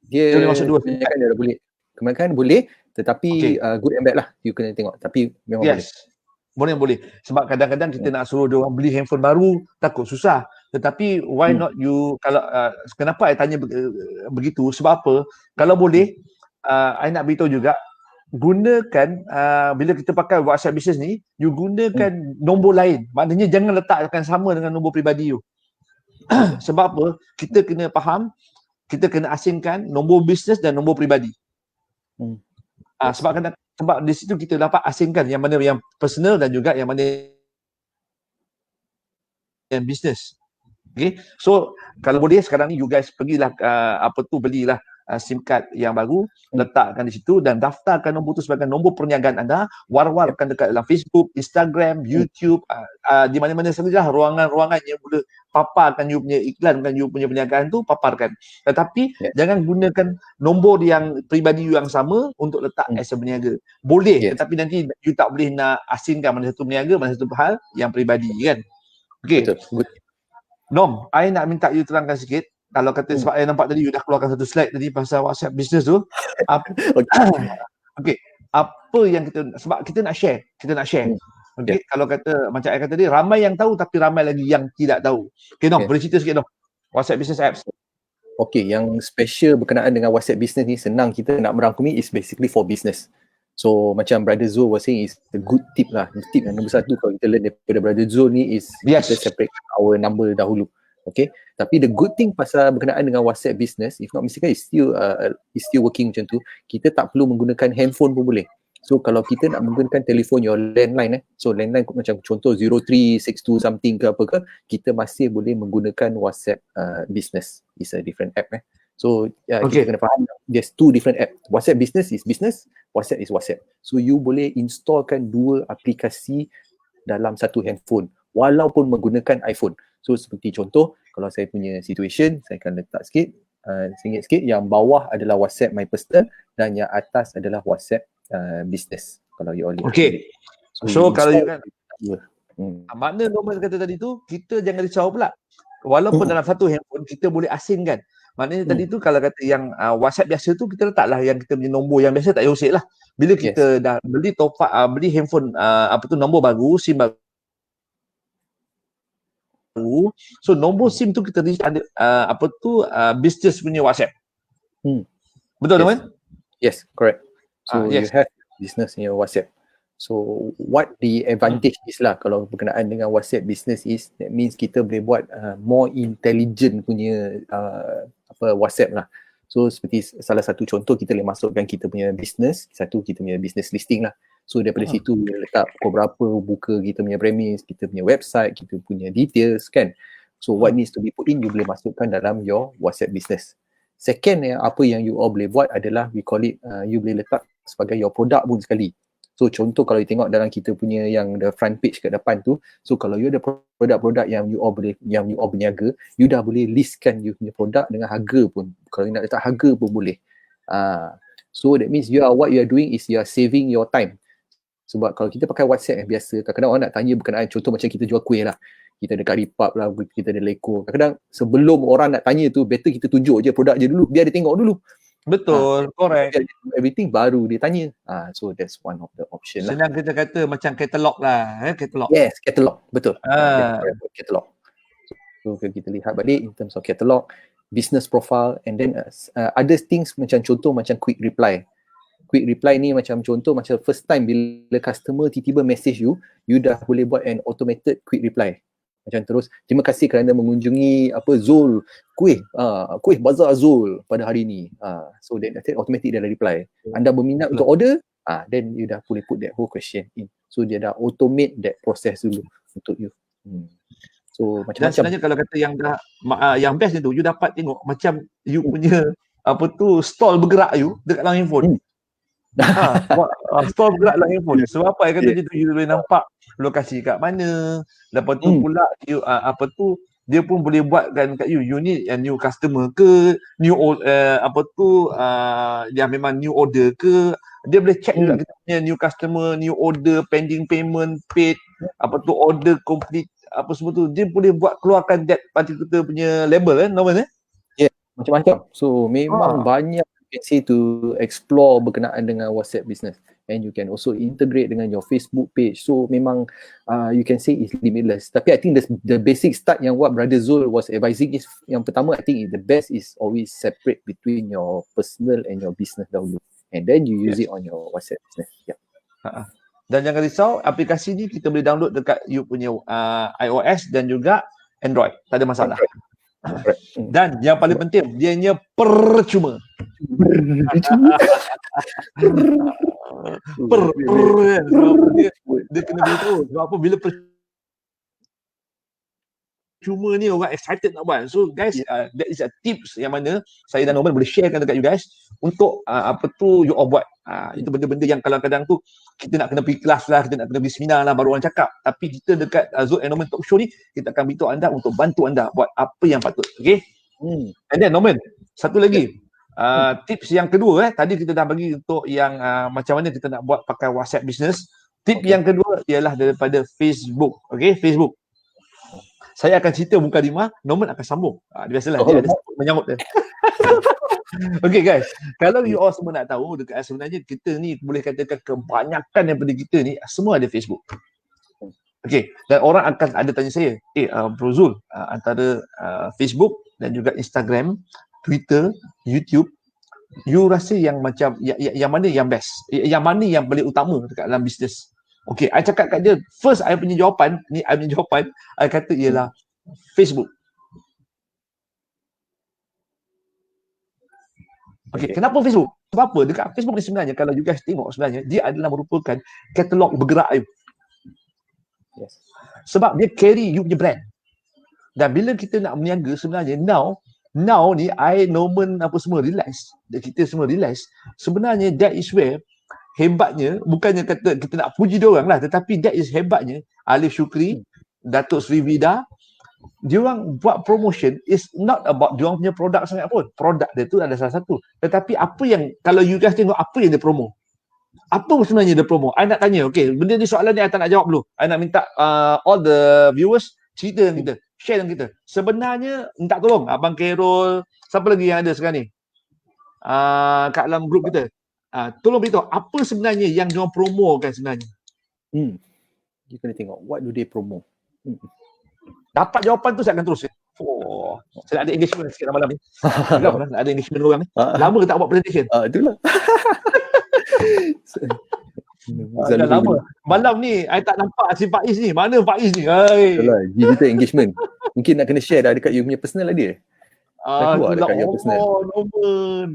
dia boleh masuk 2 SIM card. Dia dah boleh. Kebanyakan boleh, tetapi good and bad lah, you kena tengok. Tapi memang boleh. Sebab kadang-kadang kita nak suruh dia orang beli handphone baru, takut susah. Tetapi why not you, kalau kenapa I tanya begitu, sebab apa? Kalau boleh, I nak beritahu juga, gunakan bila kita pakai WhatsApp Business ni, you gunakan nombor lain. Maknanya jangan letakkan sama dengan nombor peribadi you. Sebab apa? Kita kena faham, kita kena asingkan nombor bisnes dan nombor peribadi. Sebab di situ kita dapat asingkan yang mana yang personal dan juga yang mana yang bisnes. Okay, so kalau boleh sekarang ni you guys pergilah belilah SIM card yang baru, letakkan di situ dan daftarkan nombor tu sebagai nombor perniagaan anda, war-warkan dekat dalam Facebook, Instagram, YouTube, di mana-mana saja ruangan-ruangan yang boleh paparkan you punya iklan, you punya perniagaan tu, paparkan. Tetapi jangan gunakan nombor yang peribadi you yang sama untuk letak as a berniaga. Boleh, tetapi nanti you tak boleh nak asingkan mana satu berniaga, mana satu hal yang peribadi kan. Okay. Nom, I nak minta you terangkan sikit. Kalau kata sebab saya nampak tadi you dah keluarkan satu slide tadi pasal WhatsApp Business tu. Okay. Apa yang sebab kita nak share. Okay. Kalau kata macam saya kata tadi, ramai yang tahu tapi ramai lagi yang tidak tahu. Okay, Nom, boleh cerita sikit Nom. WhatsApp Business Apps. Okay, yang special berkenaan dengan WhatsApp Business ni, senang kita nak merangkumi, is basically for business. So macam Brother Zul was saying, is the good tip lah. Tip yang nombor 1 kalau kita learn daripada Brother Zul ni is kita separate our number dahulu. Okay, tapi the good thing pasal berkenaan dengan WhatsApp Business, if not mistaken, is still working macam tu. Kita tak perlu menggunakan handphone pun boleh. So kalau kita nak menggunakan telefon your landline, so landline macam contoh 0362 something ke apa ke, kita masih boleh menggunakan WhatsApp Business. It's a different app. So kita kena faham, there's 2 different app. WhatsApp Business is business, WhatsApp is WhatsApp. So you boleh installkan 2 aplikasi dalam satu handphone walaupun menggunakan iPhone. So seperti contoh, kalau saya punya situation, saya akan letak sikit, sikit, yang bawah adalah WhatsApp my personal dan yang atas adalah WhatsApp business. Kalau you all lihat. Okay. So kalau you kan, makna Norman kata tadi tu, kita jangan risau pula. Walaupun dalam satu handphone, kita boleh asingkan. Maknanya tadi tu kalau kata yang WhatsApp biasa tu, kita letaklah yang kita punya nombor yang biasa, tak payah usik lah. Bila kita dah beli beli handphone, nombor baru, SIM baru, so nombor SIM tu kita ada business punya WhatsApp. Betul Norman? Yes, correct. So you have business in your WhatsApp. So what the advantage is lah kalau berkenaan dengan WhatsApp Business is, that means kita boleh buat more intelligent punya WhatsApp lah. So seperti salah satu contoh, kita boleh masukkan kita punya business, satu kita punya business listing lah. So daripada situ kita letak pukul berapa buka kita punya premise, kita punya website, kita punya details kan. So what needs to be put in, you boleh masukkan dalam your WhatsApp Business. Second, apa yang you all boleh buat adalah, we call it, you boleh letak sebagai your product pun sekali. So contoh kalau you tengok dalam kita punya yang the front page kat depan tu, so kalau you ada produk-produk yang you all berniaga, you dah boleh listkan you punya produk dengan harga pun. Kalau you nak letak harga pun boleh. So that means what you are doing is you are saving your time. Sebab kalau kita pakai WhatsApp yang biasa, kadang-kadang orang nak tanya berkenaan, contoh macam kita jual kuih lah, kita dekat Repub lah, kita ada Leko. Kadang-kadang sebelum orang nak tanya tu, better kita tunjuk je produk je dulu, biar dia tengok dulu. Betul, correct. Everything baru dia tanya. So that's one of the option lah. Senang kita kata macam katalog lah, katalog. Yes, katalog, betul. Katalog. So kita lihat balik in terms of katalog, business profile, and then other things macam contoh macam quick reply. Quick reply ni macam contoh macam first time bila customer tiba-tiba message you dah boleh buat an automated quick reply. Macam terus, terima kasih kerana mengunjungi Zul kuih Bazar Zul pada hari ni. So then automatic dia dah reply. Anda berminat untuk order, then you dah boleh put that whole question in. So dia dah automate that process dulu untuk you. So macam-macam. Dan sebenarnya kalau kata yang best ni tu, you dapat tengok macam you punya stall bergerak you dekat dalam handphone. Store bergerak dalam handphone. Sebab apa kata you boleh nampak lokasi kat mana. Lepas tu pula dia pun boleh buatkan kat you need a new customer ke, new yang memang new order ke. Dia boleh check juga kita punya new customer, new order, pending payment, paid, order complete, semua tu. Dia boleh buat keluarkan that particular punya label Norman Yeah, macam-macam. So memang banyak to explore berkenaan dengan WhatsApp business, and you can also integrate dengan your Facebook page. So memang you can say it's limitless. Tapi I think the basic start yang what Brother Zul was advising is, yang pertama I think the best is always separate between your personal and your business dahulu, and then you use it on your WhatsApp business. Dan jangan risau, aplikasi ni kita boleh download dekat you punya iOS dan juga Android. Tak ada masalah. Dan yang paling penting, dia hanya percuma. Dia kena beritahu. Sebab apa, bila percuma ni orang excited nak buat. So guys, that is a tips yang mana saya dan Norman boleh sharekan dekat you guys untuk you all buat. Itu benda-benda yang kadang-kadang tu kita nak kena pergi kelas lah, kita nak kena pergi seminar lah baru orang cakap. Tapi kita dekat Zul and Norman Talk Show ni, kita akan beritahu anda untuk bantu anda buat apa yang patut. Okay? And then Norman, satu lagi. Tips yang kedua, tadi kita dah bagi untuk yang macam mana kita nak buat pakai WhatsApp business. Tip yang kedua ialah daripada Facebook. Okay, Facebook. Saya akan cerita mukadimah, Norman akan sambung. Biasalah, dia ada menyambut dia. Okay guys, kalau you all semua nak tahu, sebenarnya kita ni boleh katakan kebanyakan daripada kita ni semua ada Facebook. Okay, dan orang akan ada tanya saya, Bro Zul, antara Facebook dan juga Instagram, Twitter, YouTube, you rasa yang macam yang mana yang best? Yang mana yang paling utama dekat dalam bisnes? Okay, I cakap kat dia, first I punya jawapan, I kata ialah Facebook. Okay, kenapa Facebook? Sebab apa? Dekat Facebook ni sebenarnya, kalau you guys tengok sebenarnya, dia adalah merupakan katalog bergerak you. Yes. Sebab dia carry you punya brand. Dan bila kita nak berniaga sebenarnya, now ni, Norman semua realize, kita semua realize, sebenarnya that is where hebatnya, bukannya kata kita nak puji dia orang lah, tetapi that is hebatnya Alif Syukri, Datuk Sri Vida, diorang buat promotion is not about diorang punya produk sangat pun. Produk dia tu ada salah satu. Tetapi apa yang, kalau you guys tengok apa yang dia promo, apa sebenarnya dia promo? I nak tanya, okay, benda ni soalan ni I tak nak jawab dulu. I nak minta all the viewers cerita dengan kita, share dengan kita. Sebenarnya, minta tolong Abang Kerol, siapa lagi yang ada sekarang ni? Kat dalam grup kita. Tolong beritahu, apa sebenarnya yang diorang promokan sebenarnya? You kena tengok, what do they promo? Dapat jawapan tu saya akan terus. Saya nak ada engagement sikit malam ni. Nak ada engagement orang ni. Lama ke tak buat presentation? Itulah. Dah lama. Malam ni I tak nampak si Faiz ni. Mana Faiz ni? Itulah, digital engagement. Mungkin nak kena share dah dekat you punya personal dia. Itulah. Norman.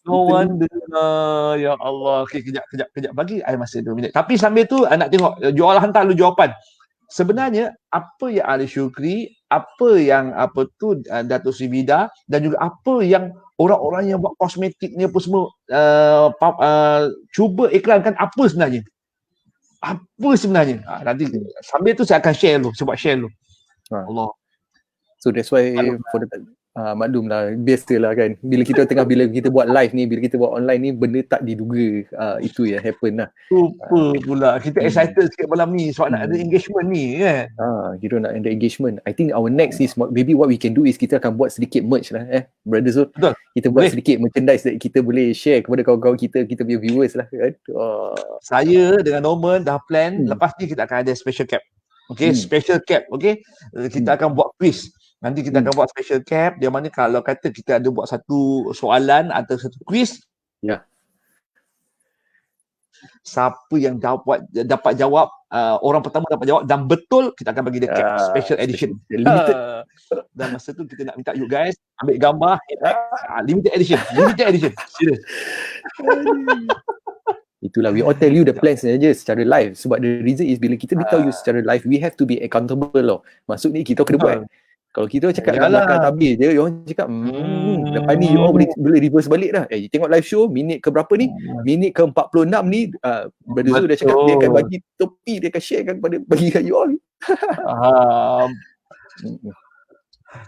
No wonder lah. Ya Allah. Okay, kejap. Bagi I masa 2 minit. Tapi sambil tu I nak tengok. You all hantar dulu jawapan. sebenarnya apa yang Ali Syukri, apa yang Datuk Sri Vida, dan juga apa yang orang-orang yang buat kosmetik ni apa semua cuba iklankan apa sebenarnya. Apa sebenarnya? Nanti sambil tu saya akan share dulu, sebab share dulu. Allah. So that's why for the maklum lah, biasalah kan, bila kita buat live ni, bila kita buat online ni, benda tak diduga, itu yang happen lah. Super pula, kita excited sikit malam ni sebab nak ada engagement ni kan. Kita nak ada engagement. I think our next is maybe what we can do is kita akan buat sedikit merch lah, Brother Zul. Betul. Kita buat sedikit merchandise that kita boleh share kepada kawan-kawan kita punya viewers lah kan. Saya dengan Norman dah plan, lepas ni kita akan ada special cap. Okay, special cap, okay. Kita akan buat quiz. Nanti kita akan buat special cap, di mana kalau kata kita ada buat satu soalan atau satu quiz, siapa yang dapat jawab, orang pertama dapat jawab dan betul, kita akan bagi dia cap special edition. Limited. Dan masa tu kita nak minta you guys ambil gambar, limited edition. Serius. Itulah, we all tell you the plans saja secara live, sebab the reason is bila kita beritahu you secara live, we have to be accountable loh. Maksud ni kita kena buat. Kalau kita cakap kat belakang tabir je, orang cakap lepas ni you all boleh reverse balik dah. Tengok live show minit ke berapa ni, minit ke 46 ni, Brother Zul dah cakap dia akan bagi topi, dia akan share kan bagi kat you all.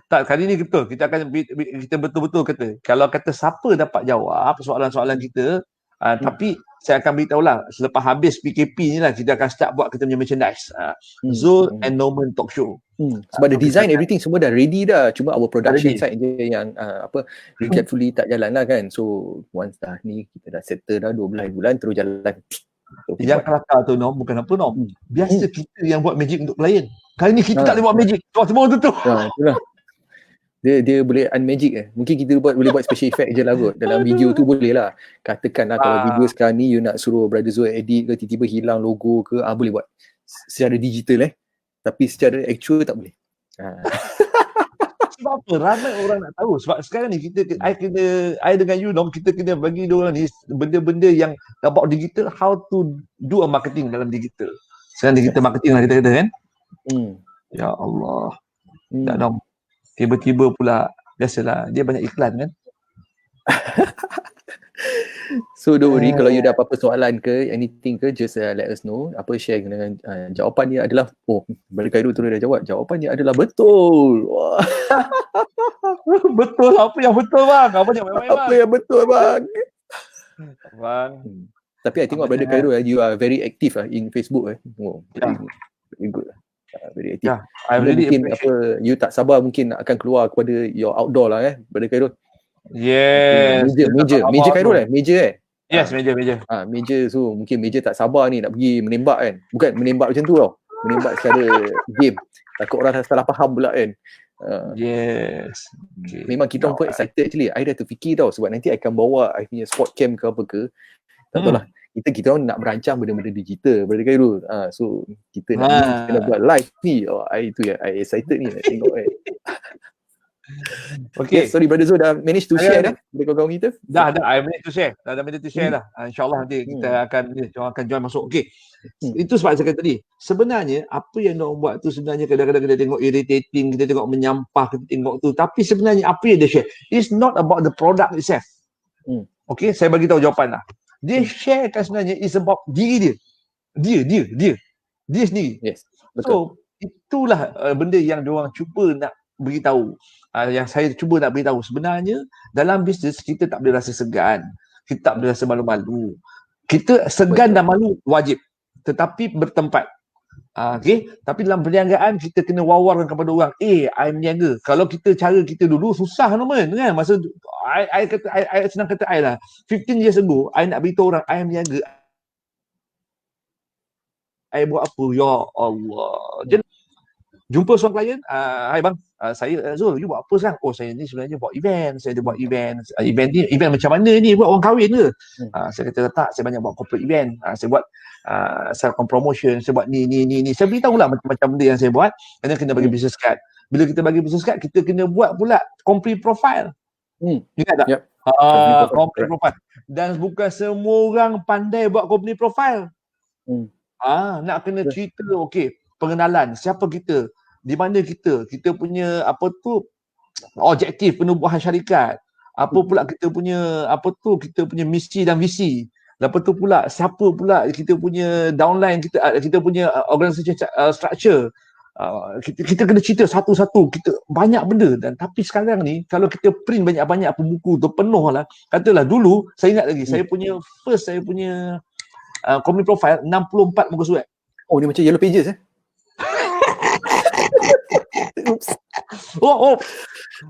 Tak, kali ni betul, kita betul-betul kata, kalau kata siapa dapat jawab soalan-soalan kita, tapi saya akan beritahu lah, selepas habis PKP ni lah, kita akan start buat kita punya merchandise. Zul and Norman Talk Show. Sebab the design, everything semua dah ready dah. Cuma our production side je yang regretfully tak jalan lah kan. So once dah ni, kita dah settle dah 12 bulan terus jalan. So, yang kelakar tu Norm, bukan apa Norm, biasa kita yang buat magic untuk klien. Kali ni kita tak boleh buat magic. Semua tu. Itulah. Dia boleh unmagic Mungkin kita boleh buat special effect je lah kot. Dalam video tu boleh lah. Katakan lah kalau video sekarang ni you nak suruh Brother Zul edit ke, tiba-tiba hilang logo ke, boleh buat secara digital tapi secara actual tak boleh. Sebab apa? Ramai orang nak tahu. Sebab sekarang ni I dengan you Norm, kita kena bagi diorang ni benda-benda yang about digital, how to do a marketing dalam digital. Sekarang digital marketing lah kita kata kan. Ya Allah. Tak Norm. Tiba-tiba pula, biasalah, dia banyak iklan kan. So don't worry, kalau you ada apa-apa soalan ke, anything ke, just let us know. Share dengan jawapannya adalah, Brother Khairul tu dah jawab, jawapannya adalah betul. Betul, apa yang betul bang? Apa yang betul bang? Bang. Tapi I tengok Brother Khairul, you are very active in Facebook. Very good lah. Very active. Mungkin you tak sabar mungkin akan keluar kepada your outdoor lah Brother Khairul. Yes. Meja Khairul Meja Yes, meja. Meja, so mungkin Meja tak sabar ni nak pergi menembak kan. Bukan menembak macam tu tau. Menembak secara game. Takut orang salah faham pula kan. Yes. Memang kita orang pun excited actually. I dah terfikir tau, sebab nanti I akan bawa I punya sport cam ke apa ke. Tak tahu lah. Kita orang nak berancang benda-benda digital, Brother Khairul. So kita nak buat live ni. Itu yang I excited ni nak tengok kan. Okay, sorry Brother Zul, dah manage to share dah dengan kawan-kawan kita? Dah, I manage to share. Dah manage to share dah. InsyaAllah nanti kita akan join masuk. Okay. Itu sebab saya kata tadi, sebenarnya apa yang nak buat tu sebenarnya kadang-kadang kita tengok irritating, kita tengok menyampah, kita tengok tu. Tapi sebenarnya apa yang dia share, it's not about the product itself. Okay, saya bagi tahu jawapan lah. Dia share kan sebenarnya is about diri dia. Dia sendiri. Yes, betul. So, itulah benda yang diorang cuba nak beritahu. Yang saya cuba nak beritahu, sebenarnya dalam bisnes kita tak boleh rasa segan, kita tak boleh rasa malu-malu. Kita segan dan malu wajib, tetapi bertempat. Okay, tapi dalam perniagaan kita kena wawarkan kepada orang, I berniaga. Kalau cara kita dulu susah Norman kan. Masa I senang kata I lah, 15 years ago I nak beritahu orang I berniaga, I buat apa, ya Allah. Jadi jumpa seorang klien, hai bang, saya Zul, you buat apa sekarang? Saya ni sebenarnya buat event, saya ada buat event. Event macam mana ni? Buat orang kahwin ke? Saya kata tak, saya banyak buat corporate event. Saya buat self promotion, saya buat ni. Saya beritahu lah macam-macam benda yang saya buat. Kena bagi business card. Bila kita bagi business card, kita kena buat pula company profile. Ingat tak? Yep. Company profile. Dan bukan semua orang pandai buat company profile. Nak kena cerita, okay, pengenalan siapa kita, di mana kita punya apa tu objektif penubuhan syarikat, apa pula kita punya kita punya misi dan visi. Lepas tu pula siapa pula kita punya downline kita punya organisation structure. Kita kena cerita satu-satu, kita banyak benda. Dan tapi sekarang ni kalau kita print banyak-banyak buku tu penuh lah. Katalah dulu saya ingat lagi saya punya company profile 64 muka surat. Oh, ni macam Yellow Pages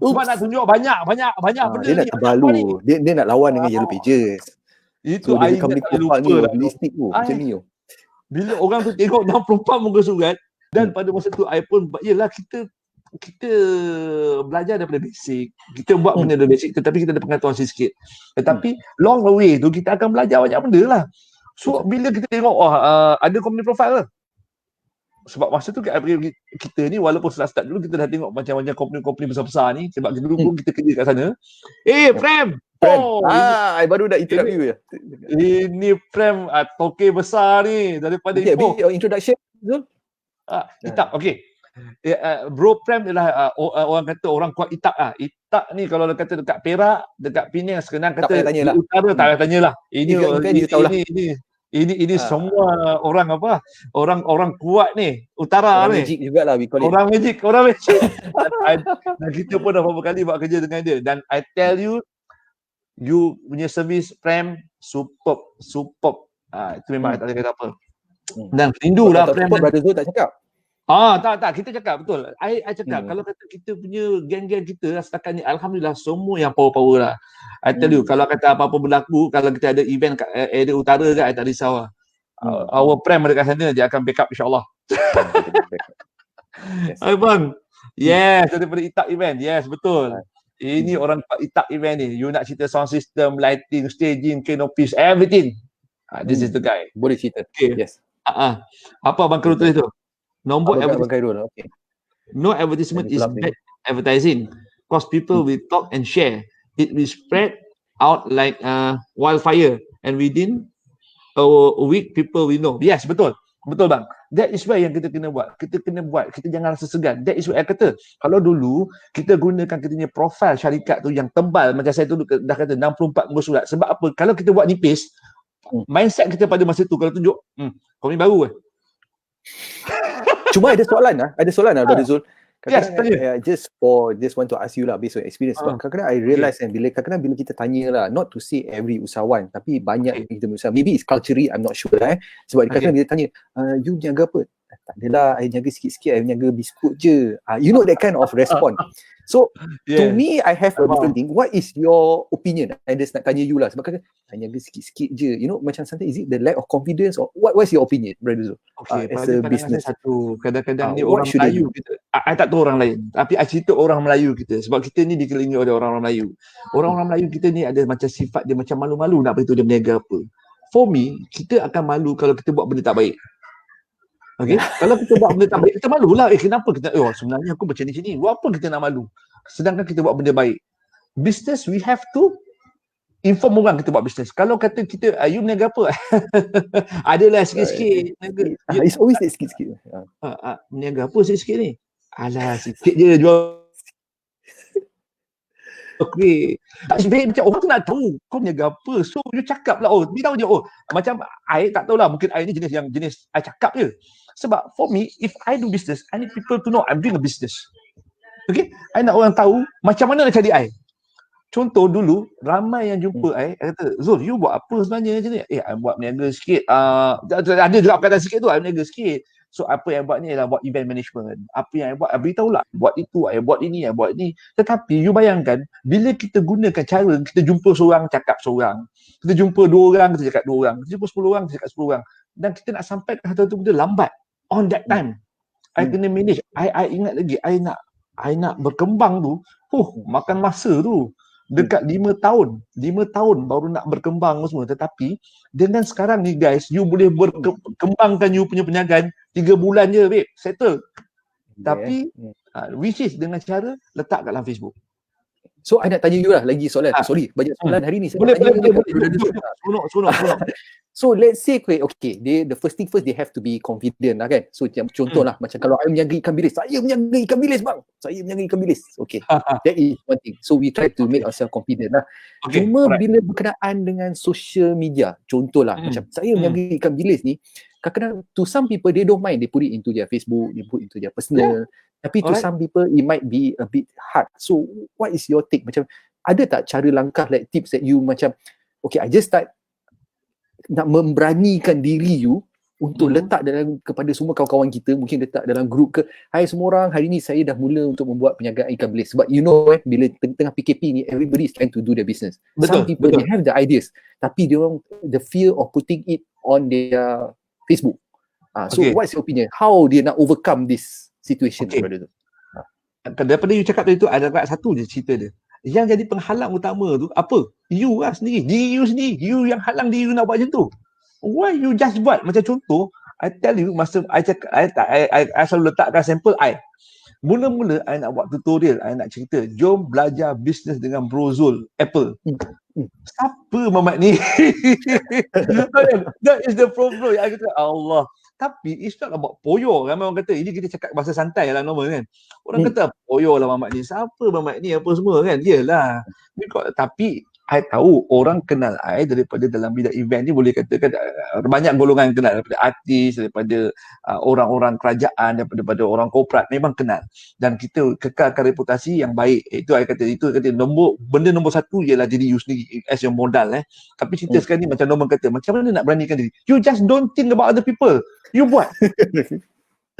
Sebab nak tunjuk banyak benda dia nak terbalu. Dia nak lawan dengan Yellow Pages. Itu So dia company profile ni realistic tu macam ni. Bila orang tu tengok 64 muka surat dan pada masa tu I pun yelah kita belajar daripada basic. Kita buat benda dari basic tetapi kita ada pengetahuan sikit. Tetapi long way tu kita akan belajar banyak benda lah. So bila kita tengok ada company profile lah. Sebab masa tu kita ni walaupun start dulu kita dah tengok macam-macam company besar-besar ni sebab dulu pun kita kerja kat sana. Prem. I baru dah interrupt you ya. Ini Prem toke besar ni daripada Ipoh. Okay, introduction Zul. Itak, okay. Bro Prem ialah orang kata orang kuat Itak lah. Itak ni kalau kata dekat Perak, dekat Penang sekarang kata di utara tak payah tanyalah. Ini semua orang orang kuat ni utara orang ni. Magic jugalah we call it. Orang magic. Dan kita pun dah beberapa kali buat kerja dengan dia dan I tell you punya service Prem superb. Itu memang tak boleh kata apa. Dan rindulah Prem. Brother Zul tak cakap. Tak kita cakap betul. I cakap kalau kata kita punya geng-geng kita setakat ni alhamdulillah semua yang power lah. I tell you kalau kata apa-apa berlaku, kalau kita ada event kat area utara kan I tak risau lah. Our Prem dekat sana dia akan backup insya-Allah. Bang. Yes, daripada Itak event. Yes, betul. Ini orang Itak event ni. You nak cerita sound system, lighting, staging, canopies, everything. This is the guy. Boleh cerita. Okay. Yes. Apa Abang Khairul tulis tu? Nombor advertisement. Okay. No advertisement is bad advertising. Because people will talk and share. It will spread out like wildfire. And within a week, people will know. Yes, betul. Betul bang. That is why yang kita kena buat. Kita jangan rasa segan. That is why I kata. Kalau dulu, kita gunakan kita punya profil syarikat tu yang tebal. Macam saya dulu dah kata 64 muka surat. Sebab apa? Kalau kita buat nipis, mindset kita pada masa tu, kalau tunjuk, kau ni baru kan? Cuma ada soalan lah Brother Zul. Yes, just want to ask you lah based on experience. Kadang-kadang I realise bila kita tanya lah, not to say every usahawan, tapi banyak kita usahawan. Maybe it's culturally, I'm not sure Sebab kadang-kadang bila tanya, you jaga apa? Tak adalah, I jaga sikit-sikit, I jaga biskut je. You know that kind of response. So to me, I have a different thing. What is your opinion? I just nak tanya you lah. Sebab kadang I jaga sikit-sikit je. You know, macam sometimes is it the lack of confidence or what's your opinion, Brother Zul? Okay, as a business. Kadang-kadang ni orang Melayu kita. I tak tahu orang lain. Tapi I cerita orang Melayu kita. Sebab kita ni dikelilingi oleh orang-orang Melayu. Orang-orang Melayu kita ni ada macam sifat dia macam malu-malu nak beritahu dia berniaga apa. For me, kita akan malu kalau kita buat benda tak baik. Okay? Kalau kita buat benda tak baik, kita malulah. Kenapa kita, sebenarnya aku macam ni. Buat apa kita nak malu? Sedangkan kita buat benda baik. Business, we have to inform orang kita buat business. Kalau kata kita, you berniaga apa? Adalah sikit-sikit. It's always sikit-sikit. Berniaga apa sikit-sikit ni? Alah, sikit je jual. Okay. Macam orang tu nak tahu kau berniaga apa. So, you cakap lah. Dia tahu je. Macam I tak tahulah. Mungkin I ni jenis I cakap je. Sebab for me, if I do business, I need people to know I'm doing a business. Okay? I nak orang tahu macam mana nak cari I. Contoh dulu, ramai yang jumpa I kata, Zul, you buat apa sebenarnya macam ni? I buat berniaga sikit. Ada juga perkataan sikit tu, I berniaga sikit. So, apa yang buat ni adalah buat event management. Apa yang I buat, I beritahulah. Buat itu, I buat ini, I buat ini. Tetapi, you bayangkan, bila kita gunakan cara, kita jumpa seorang, cakap seorang. Kita jumpa 2 orang, kita cakap 2 orang. Kita jumpa 10 orang, kita cakap 10 orang. Dan kita nak sampai ke satu benda lambat. On that time, I kena manage. I ingat lagi, I nak berkembang tu, makan masa tu. Dekat 5 tahun. 5 tahun baru nak berkembang semua. Tetapi, dengan sekarang ni guys, you boleh berkembangkan you punya perniagaan 3 bulan je, babe. Settle. Tapi, which is dengan cara letak kat dalam Facebook. So I nak tanya you lah lagi soalan. Sorry, banyak soalan hari ni. Saya Boleh, nak tanya boleh. Seronok. So let's say okay, the first thing first they have to be confident lah kan. So contoh lah macam kalau I menjaga ikan bilis, saya menjaga ikan bilis bang. Saya menjaga ikan bilis. Okay. That is one thing. So we try to make ourselves confident lah. Cuma bila berkenaan dengan social media, contoh lah macam saya menjaga ikan bilis ni, kadang-kadang to some people they don't mind, they put it into their Facebook, they put into their personal. Tapi to some people it might be a bit hard. So what is your take? Macam ada tak cara langkah like tips that you macam okay, I just start nak memberanikan diri you untuk letak dalam kepada semua kawan-kawan kita, mungkin letak dalam grup ke, hai semua orang, hari ni saya dah mula untuk membuat penjagaan ikan bilis. Sebab you know bila tengah PKP ni, everybody is trying to do their business. Some people they have the ideas, tapi dia orang the fear of putting it on their Facebook. So what's your opinion? How dia nak overcome this situation daripada tu? Daripada you cakap tadi tu, ada satu je cerita dia. Yang jadi penghalang utama tu apa? You lah sendiri. Diri you sendiri. You yang halang diri you nak buat macam tu. Why you just buat? Macam contoh, I tell you, masa I cakap, I selalu letakkan sampel I. Mula-mula I nak buat tutorial, I nak cerita, jom belajar bisnes dengan Bro Zul, Apple. Siapa Mamat ni? That is the problem. I kata, Allah. Tapi it's not about poyo. Ramai orang kata, ini kita cakap bahasa santai lah normal kan. Orang kata, poyo lah Mamat ni. Siapa Mamat ni? Apa semua kan? Yelah. Tapi I tahu orang kenal I daripada dalam bidang event ni, boleh katakan banyak golongan yang kenal, daripada artis, daripada orang-orang kerajaan, daripada orang korporat, memang kenal. Dan kita kekalkan reputasi yang baik. Itu I kata, benda nombor satu ialah diri you sendiri as your modal. Tapi cerita sekarang ni macam Norman kata, macam mana nak beranikan diri? You just don't think about other people. You buat.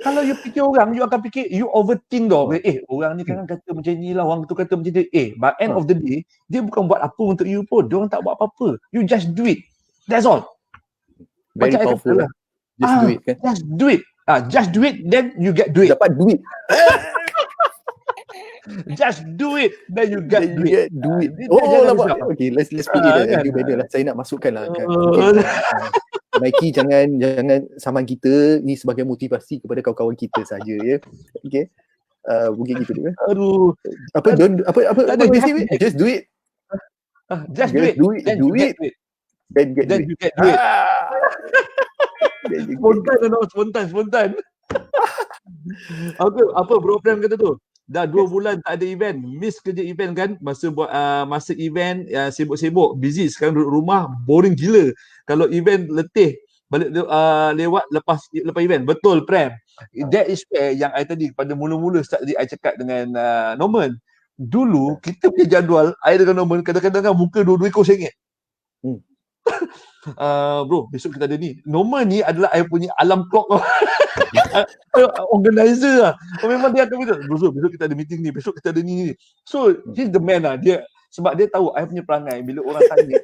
Kalau you fikir orang, you akan fikir, you overthink dah. Orang ni kan kata macam ni lah, orang tu kata macam ni. By end of the day, dia bukan buat apa untuk you pun. Dia orang tak buat apa-apa. You just do it. That's all. Very macam powerful lah. Just do it kan. Just do it. Just do it, then you get duit. Dapat duit. Just do it, then you get duit. Okay, let's put it that better lah. Saya nak masukkan lah. Mikey jangan saman kita ni sebagai motivasi kepada kawan-kawan kita saja ya. Okay. Mungkin gitu dia. Aduh. Apa just do it. Just do it. Then you get duit. Spontan. Apa Bro Prem kata tu? Dah 2 bulan tak ada event, miss kerja event kan, masa event sibuk-sibuk, busy, sekarang duduk rumah boring gila. Kalau event letih balik lewat lepas event. Betul Prem. That is where yang I tadi pada mula-mula start tadi I cakap dengan Norman. Dulu kita punya jadual I dengan Norman kadang-kadang kan muka dua-dua ekor sengit. Bro, besok kita ada ni. Norman ni adalah I punya alarm clock. Organizer lah. Memang dia akan besok kita ada meeting ni, besok kita ada ni. So he's the man lah. Dia sebab dia tahu I punya perangai. Bila orang tanya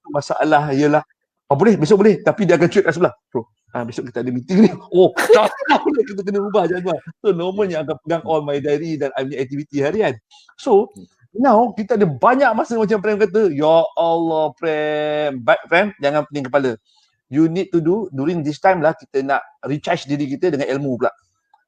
masalah ialah boleh, besok boleh, tapi dia akan cuit kat sebelah. Bro, besok kita ada meeting ni. Tak boleh, kita kena ubah jadual. So Norman yang akan pegang all my diary dan I punya aktiviti harian. So now kita ada banyak masa macam Prem kata, ya Allah Prem, jangan pening kepala. You need to do during this time lah, kita nak recharge diri kita dengan ilmu pula.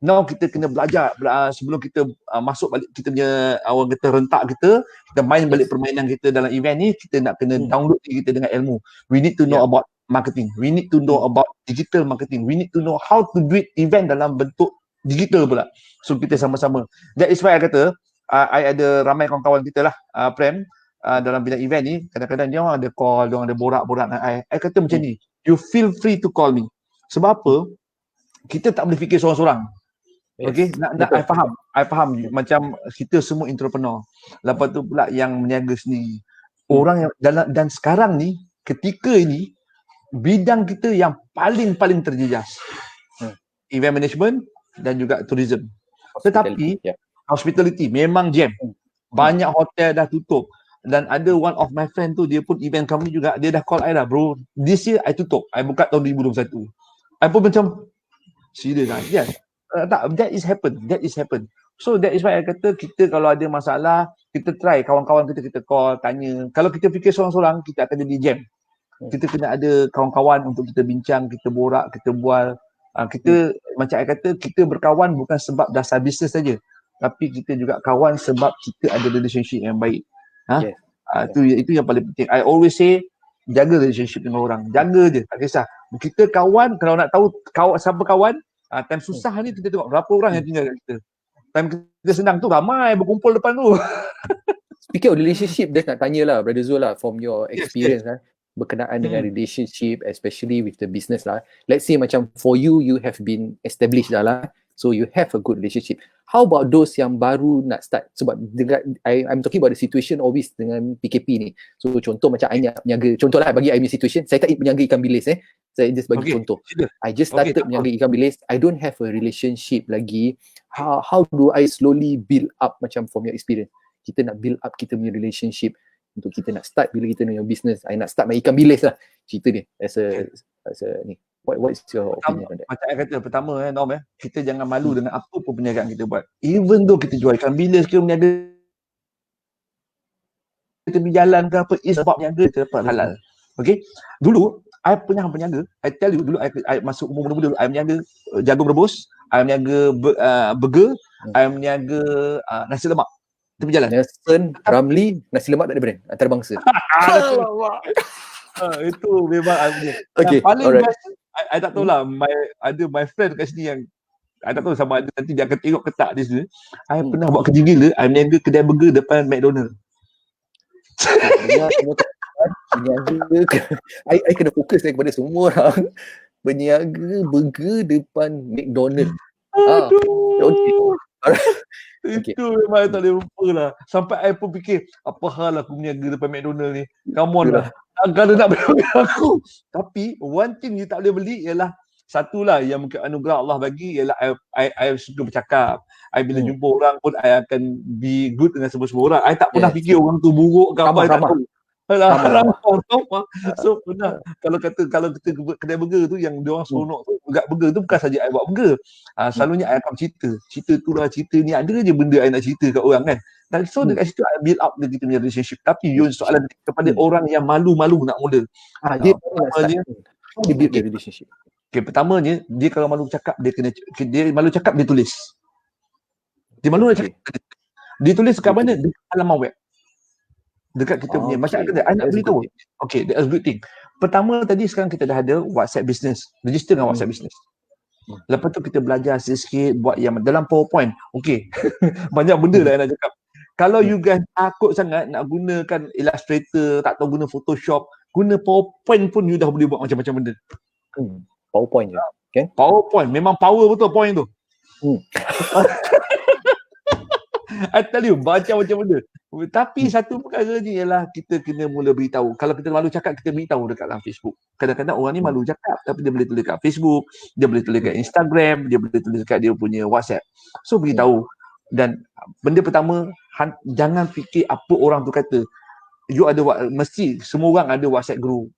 Now kita kena belajar sebelum kita masuk balik kita punya orang kata rentak kita main balik permainan kita dalam event ni, kita nak kena download diri kita dengan ilmu. We need to know about marketing. We need to know about digital marketing. We need to know how to do event dalam bentuk digital pula. So kita sama-sama. That is why I kata I ada ramai kawan-kawan kita lah Prem dalam bidang event ni, kadang-kadang dia orang ada call, dia orang ada borak-borak dengan I kata macam ni, you feel free to call me. Sebab apa? Kita tak boleh fikir seorang-seorang. Okay, I faham macam kita semua entrepreneur. Lepas tu pula yang meniaga sendiri. Orang yang dan sekarang ni, ketika ini bidang kita yang paling terjejas. Event management dan juga tourism. Tetapi hospitality memang jam. Banyak hotel dah tutup. Dan ada one of my friend tu, dia pun event company juga, dia dah call I dah, bro, this year I tutup, I buka tahun 2021. I pun macam serius lah. That is happen. So that is why I kata, kita kalau ada masalah, kita try kawan-kawan kita call, tanya. Kalau kita fikir seorang-seorang, kita akan jadi jam. Kita kena ada kawan-kawan untuk kita bincang, kita borak, kita bual. Kita macam I kata, kita berkawan bukan sebab dasar bisnes saja, tapi kita juga kawan sebab kita ada relationship yang baik. Yes. Itu yang paling penting. I always say jaga relationship dengan orang. Jaga je, tak kisah. Kita kawan, kalau nak tahu siapa kawan, time susah ni kita tengok berapa orang yang tinggal kat kita. Time kita senang tu ramai berkumpul depan tu. Speaking of relationship, Des nak tanya lah Brother Zul lah, from your experience berkenaan dengan relationship, especially with the business lah. Let's say macam for you have been established dah lah, so you have a good relationship. How about those yang baru nak start? Sebab I'm talking about the situation always dengan PKP ni. So contoh macam I nak menjaga, contoh lah bagi I punya situation, saya tak menjaga ikan bilis saya just bagi contoh. I just started menjaga ikan bilis, I don't have a relationship lagi. How do I slowly build up macam from your experience? Kita nak build up kita punya relationship untuk kita nak start bila kita punya business. I nak start main ikan bilis lah. Cerita ni as a ni. What's your opinion on that? Macam saya kata pertama Norm, kita jangan malu dengan apa pun perniagaan kita buat. Even though kita jual ikan bilis ke berniaga tepi jalan ke apa, is about berniaga kita dapat halal. Okay. Dulu I pernah berniaga. I tell you dulu I masuk umur muda-muda dulu I berniaga jagung rebus, I berniaga burger, I berniaga nasi lemak tepi jalan. Nelson, Ramli, nasi lemak tak ada brand antarabangsa. Alamak. Itu memang okay, paling alright. best. I tak tahu lah, ada my friend kat sini yang I tak tahu sama ada nanti dia akan tengok ke tak di sini. I pernah buat kerja gila, I berniaga kedai burger depan McDonald. I kena fokus kepada semua orang. Berniaga burger depan McDonald. Aduh. Okay. Itu memang tak boleh lupa lah. Sampai I pun fikir, apa hal aku berniaga depan McDonald ni? Come on lah. Kalau nak beli aku. Tapi one thing you tak boleh beli ialah satulah yang mungkin anugerah Allah bagi ialah I suka bercakap. I bila jumpa orang pun I akan be good dengan semua orang. I tak pernah fikir orang tu buruk ke apa. I tak tahu. Ramah. So pernah kalau kita kedai burger tu yang dia orang seronok tu gak burger tu bukan saja I buat burger. Selalunya I akan cerita tu lah, cerita ni ada je benda I nak cerita kat orang kan. Dan so dekat situ I build up kita punya relationship. Tapi soalan kepada orang yang malu-malu nak mula. Dia build the relationship. Okay, pertamanya dia kalau malu cakap dia malu cakap dia tulis. Dia malu cakap. Dia tulis kat mana? Di halaman web. Dekat kita punya macam I nak beritahu. Okay, that's a good thing. Pertama tadi sekarang kita dah ada WhatsApp business. Register dengan WhatsApp business. Lepas tu kita belajar sikit buat yang dalam PowerPoint. Okay. Banyak benda lah yang nak cakap. Kalau you guys takut sangat nak gunakan Illustrator, tak tahu guna Photoshop, guna PowerPoint pun you dah boleh buat macam-macam benda. PowerPoint je. Okay. PowerPoint memang power betul point tu. I tell you, macam-macam benda. Tapi satu perkara ni ialah kita kena mula beritahu. Kalau kita malu cakap, kita beritahu dekat dalam Facebook. Kadang-kadang orang ni malu cakap, tapi dia boleh tulis dekat Facebook, dia boleh tulis dekat Instagram, dia boleh tulis dekat dia punya WhatsApp. So beritahu. Dan benda pertama, jangan fikir apa orang tu kata. You ada, mesti semua orang ada WhatsApp group.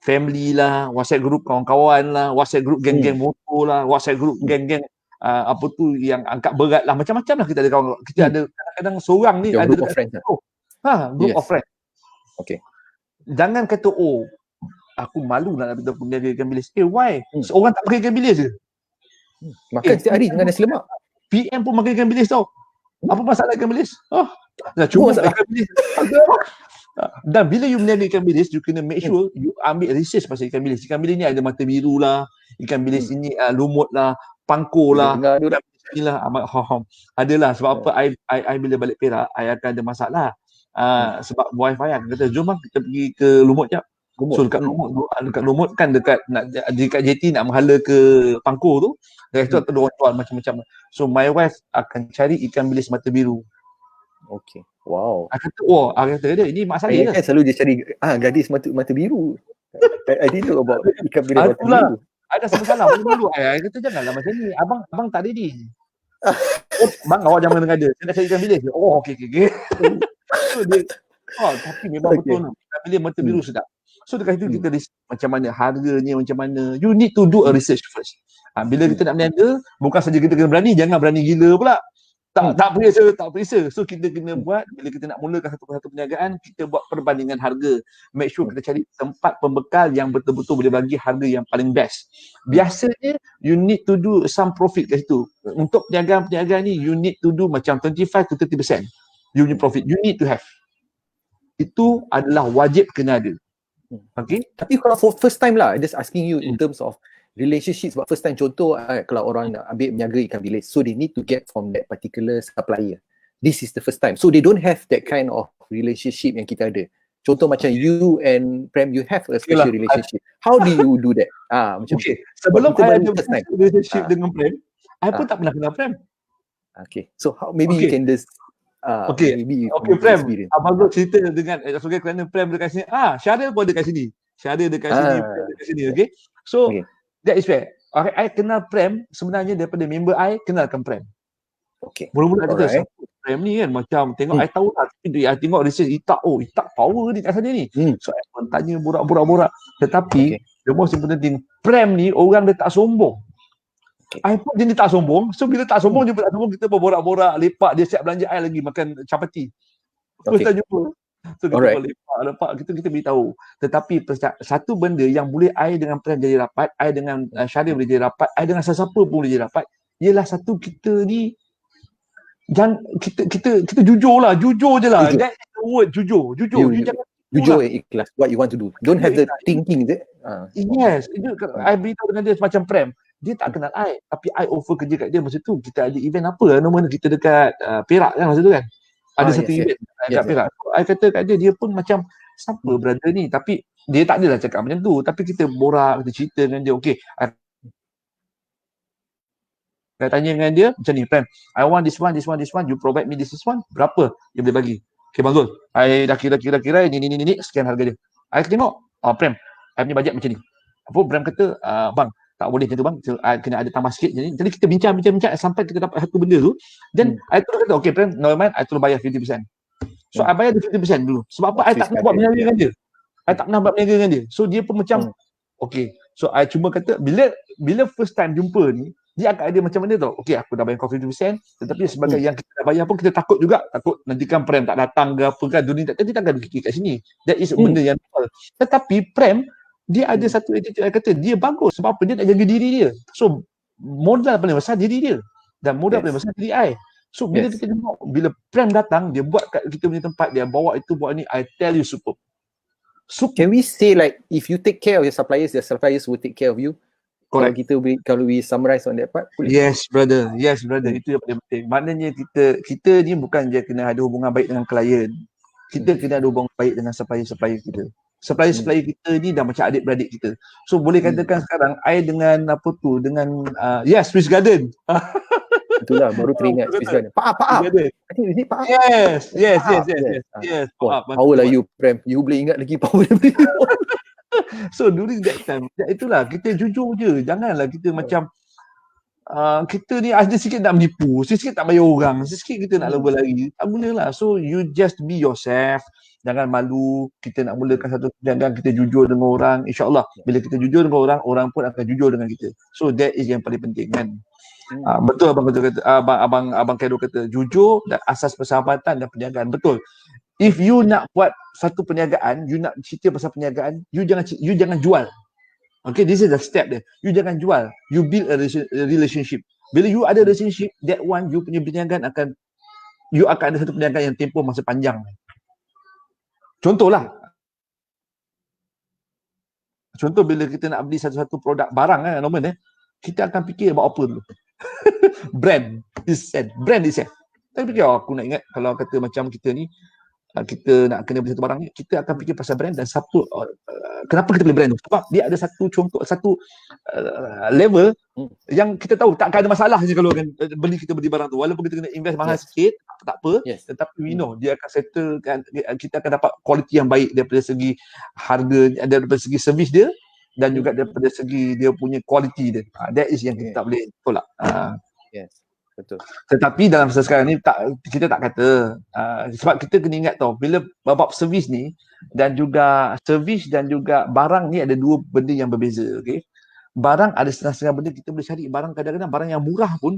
Family lah, WhatsApp group kawan-kawan lah, WhatsApp group geng-geng motor lah, WhatsApp group geng-geng apa tu yang angkat berat lah, macam-macam lah kita ada kawan. Kita ada kadang-kadang seorang ni ada group of friends. Group of friends. Okay. Jangan kata aku malu nak berniaga ikan bilis. Why? Seorang tak pakai ikan bilis je. Makan setiap hari dengan nasi lemak. PM pun makan ikan bilis tau. Apa masalah ikan bilis? Cuma ikan bilis. Dan bila you berniaga ikan bilis, you kena make sure you ambil research pasal ikan bilis. Ikan bilis ni ada mata biru lah, ikan bilis ini lumut lah, pangkor lah, inilah adalah sebab apa I bila balik Perak I akan ada masalah sebab wifi kan kata jom kita pergi ke Lumut jap. So dekat Lumut kan dekat JT nak menghala ke Pangkor tu, dekat situ ada orang jual macam-macam. So my wife akan cari ikan bilis mata biru. Okay. Wow. Aku kata dia ini mak saya kan selalu dia cari gadis mata biru. I didn't know about ikan bilis mata biru. Ada salah dulu. I kata janganlah macam ni. Abang tak ada ni. Bang awak jangan dengar dia. Saya nak cari ikan bilis. Okay. So dia tapi memang betul lah. Ikan bilis mata biru sedap. So dekat situ kita research macam mana harganya, macam mana. You need to do a research first. Bila kita nak berniaga, bukan saja kita kena berani, jangan berani gila pula. Tak periksa. So kita kena buat, bila kita nak mulakan satu perniagaan, kita buat perbandingan harga. Make sure kita cari tempat pembekal yang betul-betul boleh bagi harga yang paling best. Biasanya you need to do some profit kat situ. Untuk perniagaan ni you need to do macam 25 to 30%. You need profit. You need to have. itu adalah wajib kena ada. Okay. Tapi kalau for first time lah, just asking you in terms of relationships, but first time, contoh kalau orang nak ambil meniaga ikan bilis, so they need to get from that particular supplier. This is the first time. So they don't have that kind of relationship yang kita ada. Contoh macam you and Prem, you have a special relationship. How do you do that? Macam okay. Sebelum I ada relationship dengan Prem, I pun tak pernah kenal Prem. Okay. So how, maybe you can just maybe Prem, abang tu cerita dengan sebagai kerana Prem dekat sini. Syaril pun dekat sini. Syaril dekat sini, Prem dekat sini. Okay. So that is fair. I kenal Prem sebenarnya daripada member I kenalkan Prem. Okay. Mula-mula kita Prem ni kan macam tengok I tahu lah, tapi I tengok research Itak power ni kat sana ni. So I pun tanya borak-borak. Tetapi the most important thing, Prem ni orang dia tak sombong. I pun jenis tak sombong. So bila tak sombong je tak sombong, kita berborak-borak, lepak, dia siap belanja I lagi makan capati. Terus kita jumpa. So kita lepak, kita beritahu. Tetapi satu benda yang boleh I dengan Prem jadi rapat, I dengan Syaril boleh jadi rapat, I dengan sesiapa pun boleh jadi rapat, ialah satu, kita ni jangan kita jujur je lah. That is the word, jujur. Jujur and ikhlas what you want to do. Don't have the thinking je. Yes, I beritahu dengan dia macam Prem. Dia tak kenal I, tapi I offer kerja kat dia masa tu. Kita ada event apa nama kita dekat Perak kan masa tu kan. Ada satu event kat Perak. I kata kat dia pun macam siapa brother ni, tapi dia tak adalah cakap macam tu, tapi kita borak, kita cerita dengan dia. Okay, I tanya dengan dia macam ni, Prem, I want this one, you provide me this one, berapa dia boleh bagi? Okay Bang Zul, I dah kira ni sekian harga dia. I tengok, Prem, I punya bajet macam ni. Apa Prem kata, bang, tak boleh macam tu bang, kena ada tambah sikit. Jadi kita bincang sampai kita dapat satu benda tu. Then I terus kata, okay Prem, no mind, I terus bayar 50%. So I bayar 50% dulu. Sebab apa? I tak pernah buat berniaga dengan dia. I tak pernah buat berniaga dengan dia. So dia pun macam, okay. So I cuma kata, bila first time jumpa ni, dia akan ada macam mana tau. Okay, aku dah bayar kau 50%, tetapi sebagai yang kita dah bayar pun kita takut nanti kan Prem tak datang ke apa kan, dunia tak takkan fikir kat sini. That is benda yang normal. Tetapi Prem, dia ada satu attitude, saya kata dia bagus sebab apa, dia tak jaga diri dia. So modal paling besar diri dia dan modal paling besar diri I. So bila kita tengok, bila Prem datang, dia buat kat kita punya tempat, dia bawa itu buat ni, I tell you superb. So can we say like if you take care of your suppliers, your suppliers will take care of you? Correct. Kalau we summarize on that part, boleh? Yes brother, itu yang paling penting. Maknanya kita ni bukan je kena ada hubungan baik dengan klien, kita kena ada hubungan baik dengan supplier kita. Supplier kita ni dah macam adik-beradik kita. So boleh katakan sekarang I dengan Swiss Garden. Itulah baru teringat Swiss Garden. Pak. I think is it Pak? Yes. Power lah you Prem. You boleh ingat lagi power dia. So during that time, itulah kita jujur je. Janganlah kita macam kita ni ada sikit nak menipu, sikit tak bayar orang, sikit kita nak level lagi. Tak boleh lah. So you just be yourself. Jangan malu. Kita nak mulakan satu perniagaan, kita jujur dengan orang. InsyaAllah bila kita jujur dengan orang, orang pun akan jujur dengan kita. So that is yang paling penting kan. Betul abang Khairul kata, jujur dan asas persahabatan dan perniagaan. Betul. If you nak buat satu perniagaan, you nak cerita pasal perniagaan, you jangan jual. Okay, this is the step there. You jangan jual. You build a relationship. Bila you ada relationship, that one you punya perniagaan akan ada satu perniagaan yang tempoh masa panjang. Contoh bila kita nak beli satu produk barang normal kita akan fikir about apa dulu. Brand is set. Tapi fikir aku nak ingat kalau kata macam kita ni, kita nak kena beli satu barang ni, kita akan fikir pasal brand dan satu kenapa kita beli brand tu? Sebab dia ada satu level yang kita tahu takkan ada masalah je kalau kita beli barang tu, walaupun kita kena invest mahal sikit tak apa, tetapi we know dia akan settlekan, kita akan dapat kualiti yang baik daripada segi harga, daripada segi servis dia dan juga daripada segi dia punya kualiti dia. That is yang kita tak boleh tolak. Yes. Betul. Tetapi dalam masa sekarang ni kita tak kata sebab kita kena ingat tau, bila bab servis ni dan juga barang ni ada dua benda yang berbeza. Okay, barang ada setengah-setengah benda kita boleh cari barang, kadang-kadang barang yang murah pun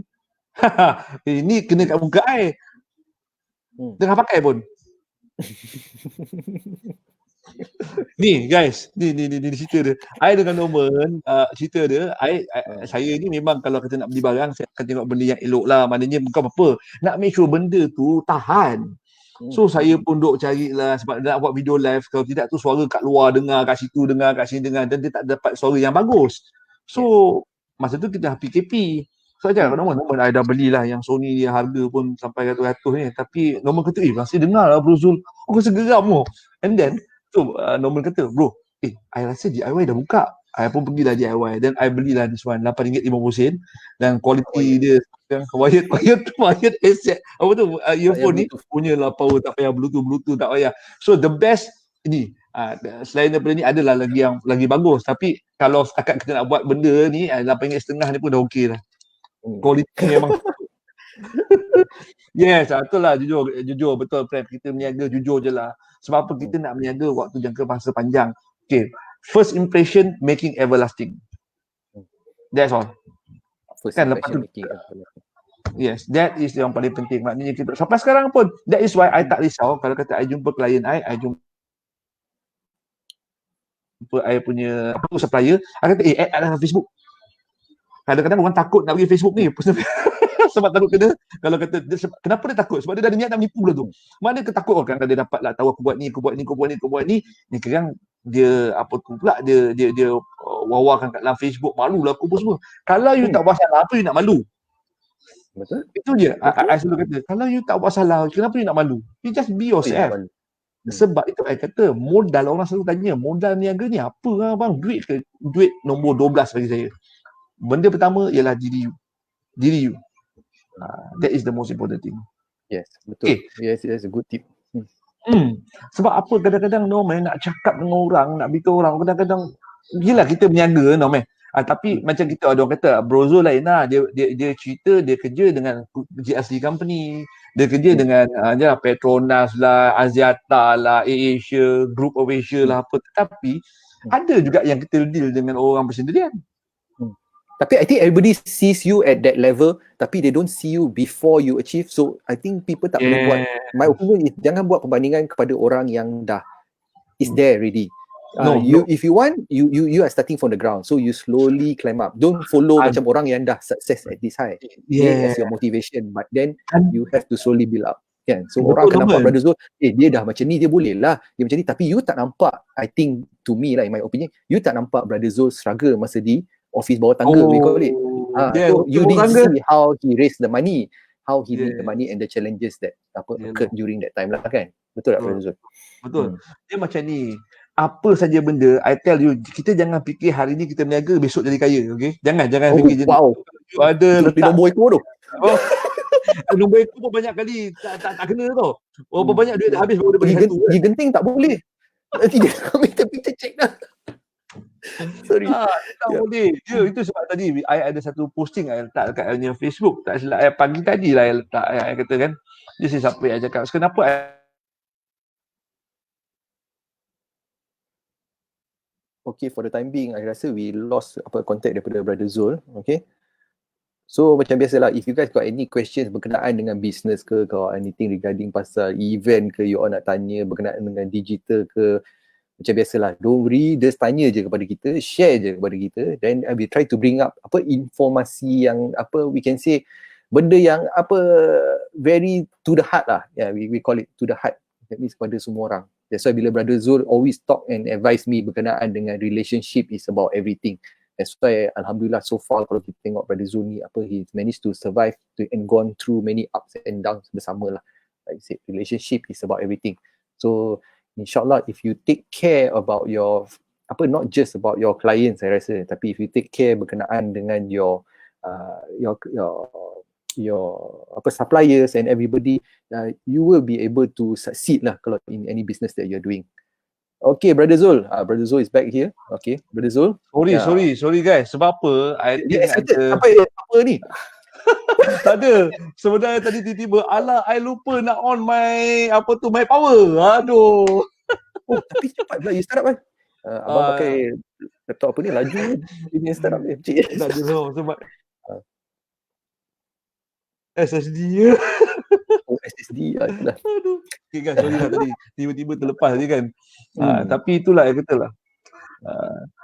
ini kena kat muka air tengah pakai pun. Ni guys, ni cerita dia. I dengan Norman cerita dia, saya ni memang kalau kita nak beli barang, saya akan tengok benda yang elok lah. Maknanya bukan apa-apa, nak make sure benda tu tahan. So saya pun duk carilah sebab dia nak buat video live, kalau tidak tu suara kat luar dengar, kat situ dengar, kat sini dengar, dan dia tak dapat suara yang bagus. So masa tu kita PKP. So ajar normal I dah belilah yang Sony ni harga pun sampai ratus-ratus ni, tapi normal kata masih dengar lah Bro Zul. Aku rasa geram tu. And then normal kata, bro, I rasa DIY dah buka. I pun pergilah DIY, then I belilah this one RM8.50 dan kualiti dia yang wired headset apa tu earphone ni punya lah power, tak payah bluetooth tak payah. So the best ni selain daripada ni adalah lagi yang lagi bagus, tapi kalau setakat kita nak buat benda ni RM8.50 ni pun dah okey lah. Kualiti memang yes, betul lah, jujur betul Prem, kita berniaga jujur je lah. Sebab apa kita nak berniaga waktu jangka masa panjang. Okay, first impression making everlasting. That's all. First kan lepas tu making everlasting. Yes, that is yang paling penting. Maknanya kita sampai sekarang pun, that is why I tak risau kalau kata I jumpa klien I jumpa I punya supplier, I kata add dalam Facebook. Kadang-kadang orang takut nak pergi Facebook ni sebab takut kena, kalau kata kenapa dia takut, sebab dia dah ada niat nak menipu dah tu. Mana ketakut kan dia dapat lah tahu aku buat ni, ni kerang dia apa tu pula dia wawarkan kat dalam Facebook, malu lah aku pun semua. Kalau you tak buat salah, apa you nak malu? Betul. Itu je. I selalu kata, kalau you tak buat salah, kenapa you nak malu? You just be yourself. Sebab itu I kata, modal, orang selalu tanya, modal niaga ni apa lah bang? Duit ke? Duit nombor 12 bagi saya. Benda pertama ialah diri you. That is the most important thing. Yes, betul. Okay. Yes, that's a good tip. Sebab apa kadang-kadang Norman nak cakap dengan orang, nak beritahu orang, kadang-kadang yelah kita berniaga Norman. Tapi macam kita ada orang kata Bro Zul lain lah, dia cerita dia kerja dengan GSC company, dia kerja dengan Petronas lah, Axiata lah, AirAsia, Group of Asia lah apa, tetapi ada juga yang kita deal dengan orang bersendirian. Tapi I think everybody sees you at that level, tapi they don't see you before you achieve. So I think people tak perlu buat, my opinion is jangan buat perbandingan kepada orang yang dah is there already. If you want, you are starting from the ground, so you slowly climb up. Don't follow macam orang yang dah success at this high. As your motivation, but then you have to slowly build up. Kan? So orang akan nampak Brother Zul, dia dah macam ni, dia boleh lah, dia macam ni, tapi you tak nampak. I think to me lah, in my opinion, you tak nampak Brother Zul struggle masa di office bawah tangga, we call it. So you didn't see how he raised the money, how he made the money and the challenges that occurred during that time lah kan. Betul tak Brother Zul? Betul. Dia macam ni, apa saja benda, I tell you, kita jangan fikir hari ni kita berniaga, besok jadi kaya, okay? Jangan fikir. Wow. Ada nombor ekor tu. Nombor ekor pun banyak kali tak kena tau. Berapa banyak duit dah habis baru dia bagi satu. Gigi genting tak boleh. Tidak, kami kita check dah. Sorry. Tak boleh. Itu sebab tadi I ada satu posting I letak dekat Facebook. Tak silap pagi tadi lah I letak. I kata kan, this is apa yang I cakap. So, kenapa Okay, for the time being, I rasa we lost contact daripada Brother Zul. Okay. So macam biasalah, if you guys got any questions berkenaan dengan business ke, or anything regarding pasal event ke, you all nak tanya berkenaan dengan digital ke, macam biasalah, don't worry, just tanya je kepada kita, share je kepada kita, then I will try to bring up informasi yang we can say, benda yang very to the heart lah. Yeah, we call it to the heart. That means kepada semua orang. That's why bila Brother Zul always talk and advise me berkenaan dengan relationship is about everything. That's why Alhamdulillah so far kalau kita tengok Brother Zul ni he managed to survive and gone through many ups and downs bersama lah. Like I said, relationship is about everything. So insyaAllah if you take care about your not just about your clients saya rasa, tapi if you take care berkenaan dengan your suppliers and everybody, you will be able to succeed lah kalau in any business that you're doing. Okay, Brother Zul. Brother Zul is back here. Okay, Brother Zul. Sorry guys. Sebab apa? Apa ni? Tak ada. Sebenarnya tadi tiba-tiba, I lupa nak on my my power. Aduh. Tapi cepat lah you start up kan. Abang pakai laptop ni laju. Ini start up ni. Tak ada sebab SSD ya. SSD lah. Aduh. Okay guys, sorry lah tadi. Tiba-tiba terlepas je kan. Tapi itulah yang kata lah.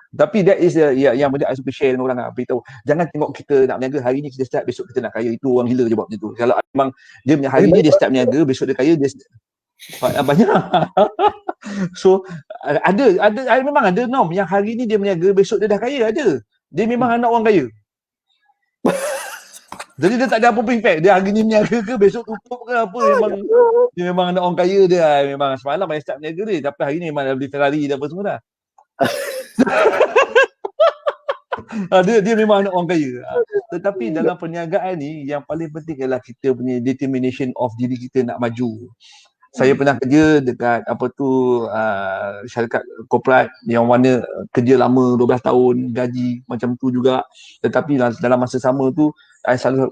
Tapi that is yang benda I suka share dengan orang lah. Beritahu. Jangan tengok kita nak berniaga hari ni kita start, besok kita nak kaya. Itu orang gila je buat macam tu. Kalau memang dia punya hari ni dia start berniaga, besok dia kaya, dia Banyak. So ada memang ada Nom yang hari ni dia berniaga, besok dia dah kaya, ada. Dia memang anak orang kaya. Jadi dia tak ada apa-apa impact. Dia hari ni berniaga ke, besok tutup ke apa, dia memang anak orang kaya dia. Memang semalam saya start berniaga dia, tapi hari ni memang dah beli Ferrari dan apa semua dah. Dia memang anak orang kaya. Tetapi dalam perniagaan ni yang paling penting adalah kita punya determination of diri kita nak maju. Saya pernah kerja dekat syarikat korporat yang mana kerja lama 12 tahun, gaji macam tu juga. Tetapi dalam masa sama tu saya selalu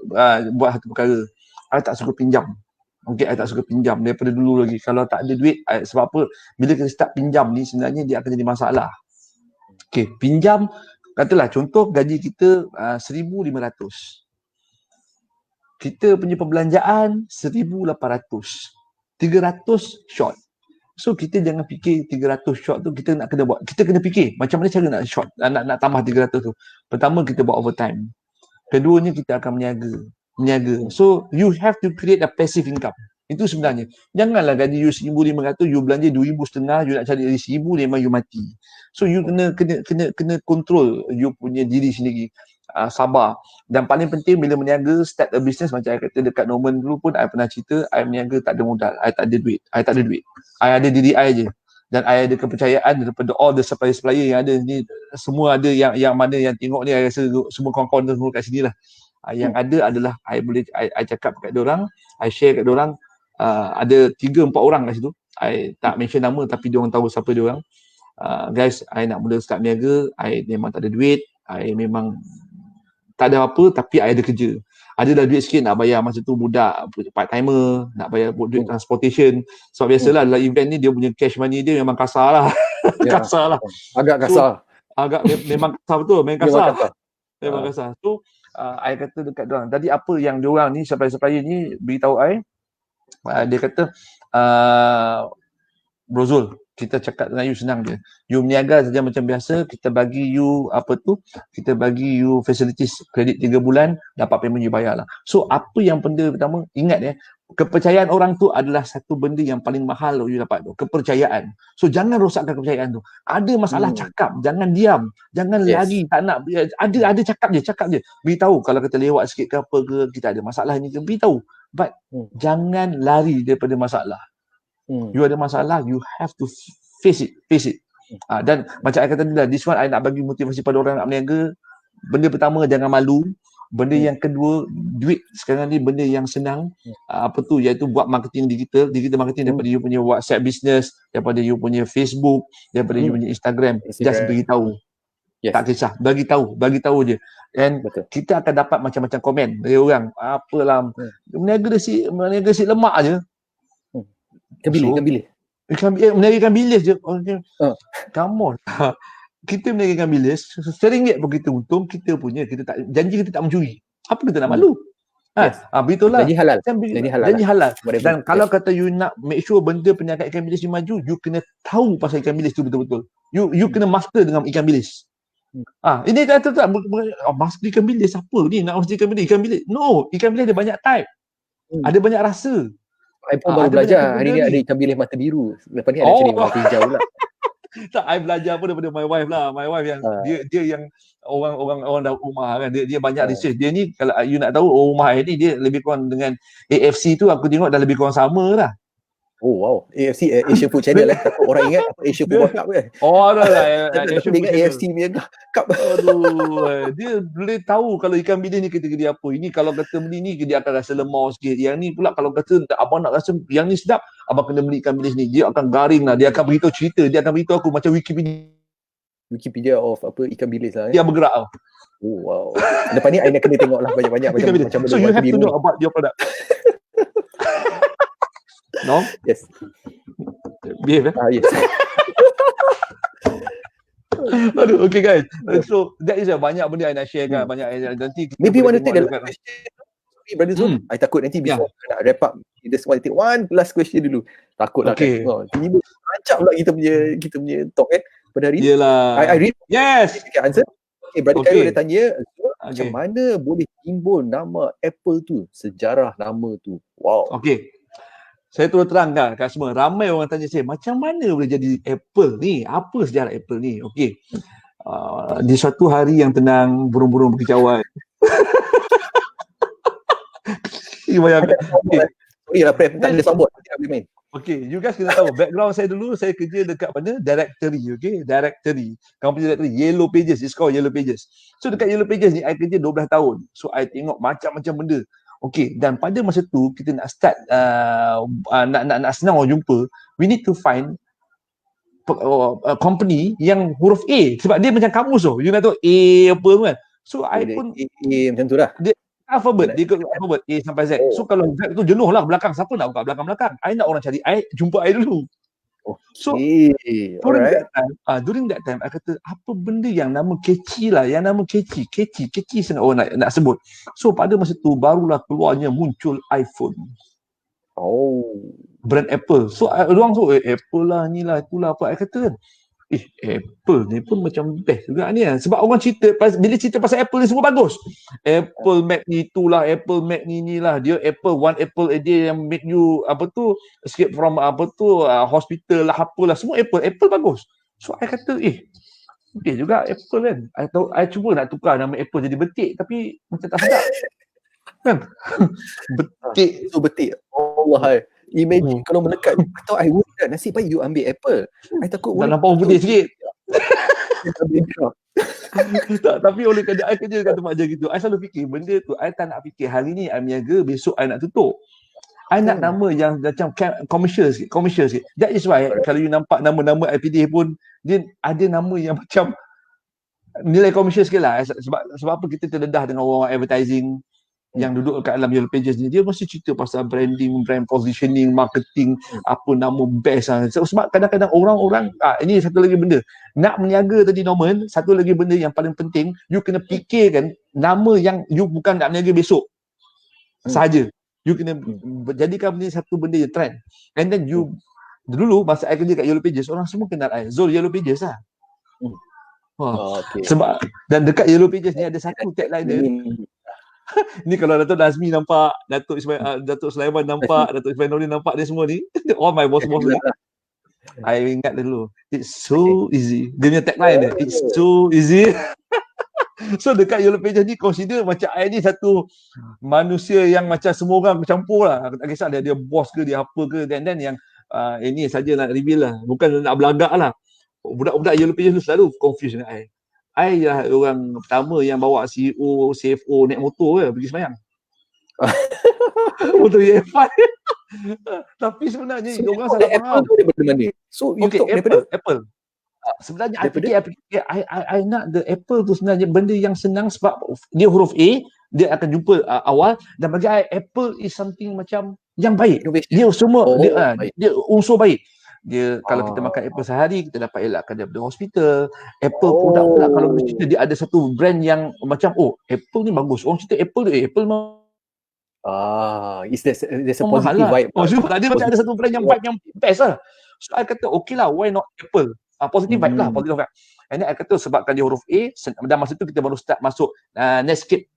buat satu perkara. Saya tak suka pinjam. Okay, saya tak suka pinjam daripada dulu lagi. Kalau tak ada duit, sebab apa? Bila kita start pinjam ni sebenarnya dia akan jadi masalah. Okay, pinjam, katalah contoh gaji kita 1,500. Kita punya perbelanjaan 1,800. 300 short. So kita jangan fikir 300 short tu kita nak kena buat. Kita kena fikir macam mana cara nak short, nak tambah 300 tu. Pertama kita buat overtime. Keduanya kita akan meniaga. So you have to create a passive income. Itu sebenarnya. Janganlah gaji you 1,500, you belanja 2,500, you nak cari dari 1,000 memang you mati. So you kena control you punya diri sendiri. Sabar. Dan paling penting bila meniaga, start a business macam saya kata dekat Norman dulu pun, saya pernah cerita, saya meniaga tak ada modal, saya tak ada duit. Saya ada diri saya je. Dan saya ada kepercayaan daripada all the supplier yang ada ni, semua ada yang mana yang tengok ni, saya rasa semua kawan-kawan semua kat sini lah. Yang ada adalah, saya cakap kat diorang, saya share kat diorang, ada 3-4 orang kat situ. Saya tak mention nama tapi diorang tahu siapa diorang. Guys, saya nak mula start meniaga, saya memang tak ada duit, saya memang tak ada apa, tapi I ada kerja. Ada dah duit sikit nak bayar masa tu budak part timer, nak bayar duit transportation. Sebab biasalah dalam event ni dia punya cash money dia memang kasar lah. Kasar lah. Agak kasar. Memang kasar betul, memang kasar. Memang kasar. So, I kata dekat diorang, tadi apa yang diorang ni, supplier ni beritahu I, dia kata, Brozul, kita cakap dengan you senang je. You berniaga saja macam biasa, kita bagi you kita bagi you facilities kredit 3 bulan, dapat payment you bayar lah. So apa yang benda pertama, ingat kepercayaan orang tu adalah satu benda yang paling mahal you dapat tu, kepercayaan. So jangan rosakkan kepercayaan tu. Ada masalah cakap, jangan diam, jangan lari, tak nak, ada cakap je. Beritahu kalau kita lewat sikit ke apa ke, kita ada masalah ni ke, beritahu. But jangan lari daripada masalah. You ada masalah, you have to face it. Dan macam saya kata tadi lah, this one I nak bagi motivasi pada orang nak berniaga. Benda pertama, jangan malu. Benda yang kedua, duit sekarang ni benda yang senang. Iaitu buat marketing digital marketing daripada you punya WhatsApp business, daripada you punya Facebook, daripada you punya Instagram. Just beritahu. Tak kisah, bagi tahu je. And kita akan dapat macam-macam komen dari orang. Apalah, berniaga si lemak je. Meniaga ikan bilis je. Come on. Kita meniaga ikan bilis, RM1 pun kita untung, kita tak janji kita tak mencuri. Apa kita nak malu? Begitulah. Janji halal. Janji halal. Dan kalau kata you nak make sure benda perniagaan ikan bilis you maju, you kena tahu pasal ikan bilis tu betul-betul. You kena master dengan ikan bilis. Ini kata tak master ikan bilis apa ni? Nak master ikan bilis? No, ikan bilis ada banyak type. Ada banyak rasa. Saya pun baru belajar. Hari ni ada ikan bilis mata biru. Lepas ni ada jenis mata hijau pula. Tak, I belajar pun daripada my wife lah. My wife yang dia yang orang dah rumah kan. Dia banyak research. Dia ni kalau you nak tahu rumah ni dia lebih kurang dengan AFC tu aku tengok dah lebih kurang sama lah. Oh wow, AFC Asia Food Channel takut orang ingat apa Asia Food Cup kan. Asia Food ingat AFC punya cup. Aduh, dia boleh tahu kalau ikan bilis ni kategori apa. Ini kalau kata beli ni dia akan rasa lemau sikit. Yang ni pula kalau kata abang nak rasa yang ni sedap, abang kena beli ikan bilis ni. Dia akan garing lah, dia akan beritahu cerita, dia akan beritahu aku macam Wikipedia of apa ikan bilis lah. Dia bergerak tau. Oh wow. Lepas ni I nak kena tengok lah banyak-banyak macam so you have to know about your product. No? Yes. Behave yes. Aduh, okay guys. So that is banyak benda I nak share kan. Nanti maybe want to take the last question. Sorry Brother Zul, I takut nanti before nak wrap up, just want to take one last question dulu. Takut lah kan. Tiba-tiba rancak pula kita punya talk kan pada hari ni. Yelah. I read. Yes. Answer. Okay, Brother Khairul dia tanya, macam mana boleh timbul nama Apple tu, sejarah nama tu. Wow. Okay. saya terus terangkan kat semua. Ramai orang tanya saya, macam mana boleh jadi Apple ni? Apa sejarah Apple ni? Okey. Di suatu hari yang tenang, burung-burung berkicauan. Bayangkan. Okay. Sorry lah, Prem. Tak ada soundboard. Nanti nak boleh main. Okay, you guys kena tahu background saya dulu, saya kerja dekat mana? Directory, okay? Directory. Company directory, Yellow Pages. It's called Yellow Pages. So dekat Yellow Pages ni, I kerja 12 tahun. So I tengok macam-macam benda. Okay, dan pada masa tu, kita nak start, nak senang orang jumpa, we need to find company yang huruf A. Sebab dia macam kamus tu. You nak tahu A apa kan. So I pun macam tu lah. Dia alphabet, dia ikut alphabet A sampai Z. So kalau Z tu jenuh lah belakang, siapa nak buka belakang-belakang? I nak orang cari I, jumpa I dulu. So during that time I kata apa benda yang nama catchy lah, yang nama catchy sangat orang nak sebut. So pada masa tu barulah keluarnya muncul iPhone. Brand Apple. So orang tu Apple lah, ni lah, itulah apa. I kata kan, Apple ni pun macam best juga ni kan. Sebab orang cerita, bila cerita pasal Apple ni semua bagus. Apple Mac ni itulah, Apple Mac ni lah. Dia Apple, one Apple a day yang make you, escape from, hospital lah, apalah. Semua Apple bagus. So, I kata, okay juga Apple kan. I cuba nak tukar nama Apple jadi betik, tapi macam tak sedap. Kan? Betik. So, betik. Allah, imagine kalau melekat, atau I would dah nasib baik you ambil Apple. I takut tak nampak orang putih sikit. Tapi oleh kerja I kerja kat tempat je gitu, I selalu fikir benda tu, I tak nak fikir hari ni I berniaga, besok I nak tutup. I nak nama yang macam commercial sikit. That is why kalau you nampak nama-nama I pilih pun, dia ada nama yang macam nilai komersial sikit lah. Sebab apa kita terdedah dengan orang advertising yang duduk kat dalam Yellow Pages ni, dia mesti cerita pasal branding, brand positioning, marketing, apa nama best lah. Sebab kadang-kadang orang-orang, ini satu lagi benda, nak berniaga tadi Norman, satu lagi benda yang paling penting, you kena fikirkan nama yang you bukan nak berniaga besok sahaja. You kena jadikan benda satu benda yang trend. And then you, dulu masa I kerja kat Yellow Pages, orang semua kenal I, Zul Yellow Pages lah. Sebab, dan dekat Yellow Pages ni ada satu tagline dia. Ni kalau Datuk Nazmi nampak, Datuk Sulaiman nampak, Datuk Ismail Nordin nampak, dia semua ni all my boss-boss ni. I ingat dulu, it's so easy. Dia punya tagline dia, it's so easy. So dekat Yellow Pages ni consider macam I ni satu manusia yang macam semua orang bercampur lah. Tak kisah dia bos ke, dia apa ke, dan yang ini saja nak reveal lah, bukan nak belagak lah. Budak-budak Yellow Pages tu selalu confuse dengan I lah orang pertama yang bawa CEO, CFO naik motor pergi sembahyang. Motor EF5. Tapi sebenarnya orang salah faham. Daripada mana? So you talk daripada Apple. Sebenarnya I nak the Apple tu sebenarnya benda yang senang sebab dia huruf A, dia akan jumpa awal, dan bagi I Apple is something macam yang baik. Dia semua dia unsur baik. Dia kalau kita makan apple sehari, kita dapat elakkan daripada hospital. Apple produk pula kalau kita cerita, dia ada satu brand yang macam Apple ni bagus. Orang cerita Apple tu Apple there's a positive vibe. Dia macam ada satu brand yang vibe yang best lah. So I kata okay lah, why not Apple? Positive vibe lah, positive vibe. And then I kata sebabkan dia huruf A, dan masa tu kita baru start masuk Netscape.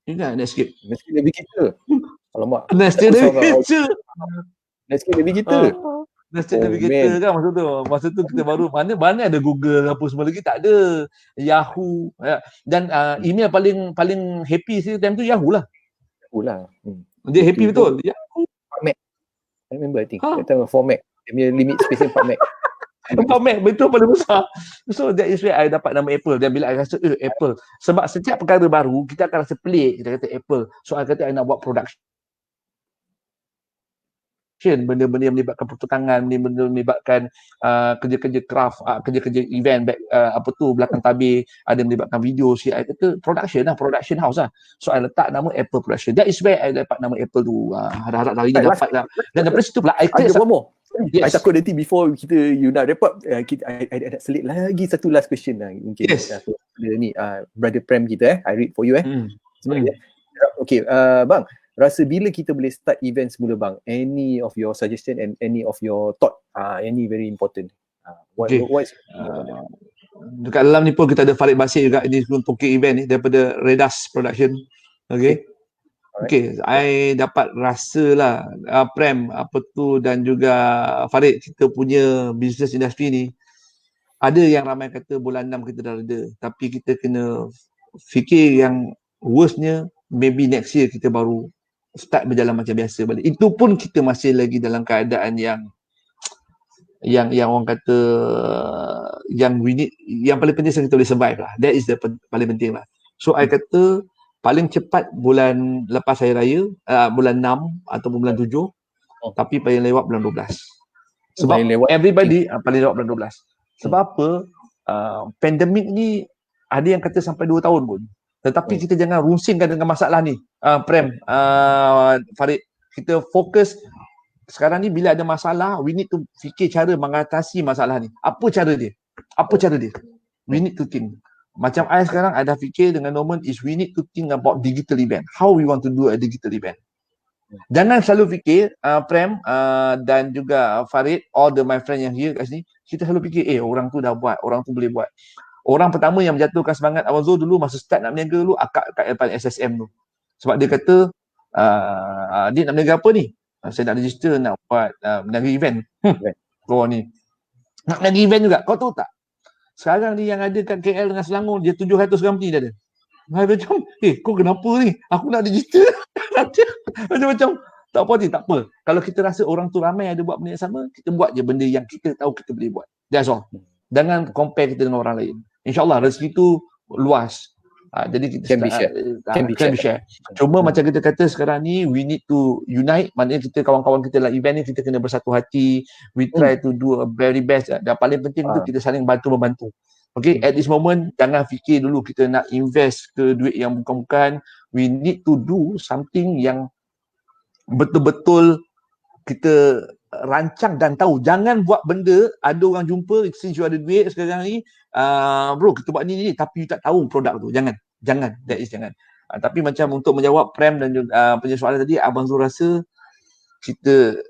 Ingat Netscape? Netscape Navigator. Alamak. Netscape Navigator. Netscape Navigator. Netscape Navigator kan masa tu kita baru mana ada Google apa semua lagi, tak ada. Yahoo dan email paling happy sih time tu Yahoo lah. Dia happy betul. Yahoo. Mac. I remember I think. That for Mac. Dia punya limit space 4 Mac. 4 Mac betul paling besar. So that is where I dapat nama Apple. Dan bila I rasa Apple, sebab setiap perkara baru kita akan rasa pelik, kita kata Apple. So I kata I nak buat production, benda-benda yang melibatkan pertukangan, benda-benda melibatkan kerja-kerja craft, kerja-kerja event belakang tabir, ada melibatkan video. I kata production house lah. So I letak nama Apple Production. That is where I dapat nama Apple tu. Harap-harap hari ni dapat lah. Dan daripada situ pula I clear I takut nanti before you nak wrap up, I nak selit lagi satu last question lah mungkin. Ni Brother Prem kita I read for you Okay, bang, rasa bila kita boleh start event semula bang? Any of your suggestion and any of your thought? Any very important. Dekat dalam ni pun kita ada Farid Basir juga, ini untuk event ni daripada Redas Production. Okay. Okay, I dapat rasa lah Prem apa tu dan juga Farid, kita punya business industry ni ada yang ramai kata bulan 6 kita dah reda, tapi kita kena fikir yang worstnya maybe next year kita baru start berjalan macam biasa balik. Itu pun kita masih lagi dalam keadaan yang orang kata yang we need, yang paling penting kita boleh survive lah. That is the paling penting lah. So I kata paling cepat bulan lepas Hari Raya, bulan 6 ataupun bulan 7, tapi paling lewat bulan 12. Sebab everybody paling lewat bulan 12. Sebab apa? Pandemik ni ada yang kata sampai 2 tahun pun. Tetapi kita jangan rusingkan dengan masalah ni. Prem, Farid, kita fokus sekarang ni bila ada masalah, we need to fikir cara mengatasi masalah ni. Apa cara dia? We need to think. Macam I sekarang ada fikir dengan Norman is we need to think about digital event. How we want to do a digital event. Jangan selalu fikir Prem dan juga Farid, all the my friend yang here kat sini, kita selalu fikir orang tu dah buat, orang tu boleh buat. Orang pertama yang menjatuhkan semangat Abang Zul dulu masa start nak berniaga dulu akak kat depan SSM tu. Sebab dia kata dia nak berniaga apa ni? Saya nak register nak buat berniaga event. Kau ni nak berniaga event juga. Kau tahu tak? Sekarang ni yang ada kat KL dengan Selangor, dia 700 company dah ada. Macam, kau kenapa ni? Aku nak register. Macam, tak apa. Kalau kita rasa orang tu ramai ada buat benda yang sama, kita buat je benda yang kita tahu kita boleh buat. That's all. Jangan compare kita dengan orang lain. InsyaAllah rezeki tu luas. Jadi kita can be share. Cuma macam kita kata sekarang ni we need to unite, maknanya kita kawan-kawan kita dalam event ni kita kena bersatu hati. We try to do a very best. Dan paling penting tu kita saling bantu-membantu. Okay, at this moment jangan fikir dulu kita nak invest ke duit yang bukan-bukan. We need to do something yang betul-betul kita rancang dan tahu. Jangan buat benda ada orang jumpa, since you ada duit sekarang ni, bro kita buat ni tapi you tak tahu produk tu. Jangan. Tapi macam untuk menjawab Prem dan punya soalan tadi, Abang Zul rasa kita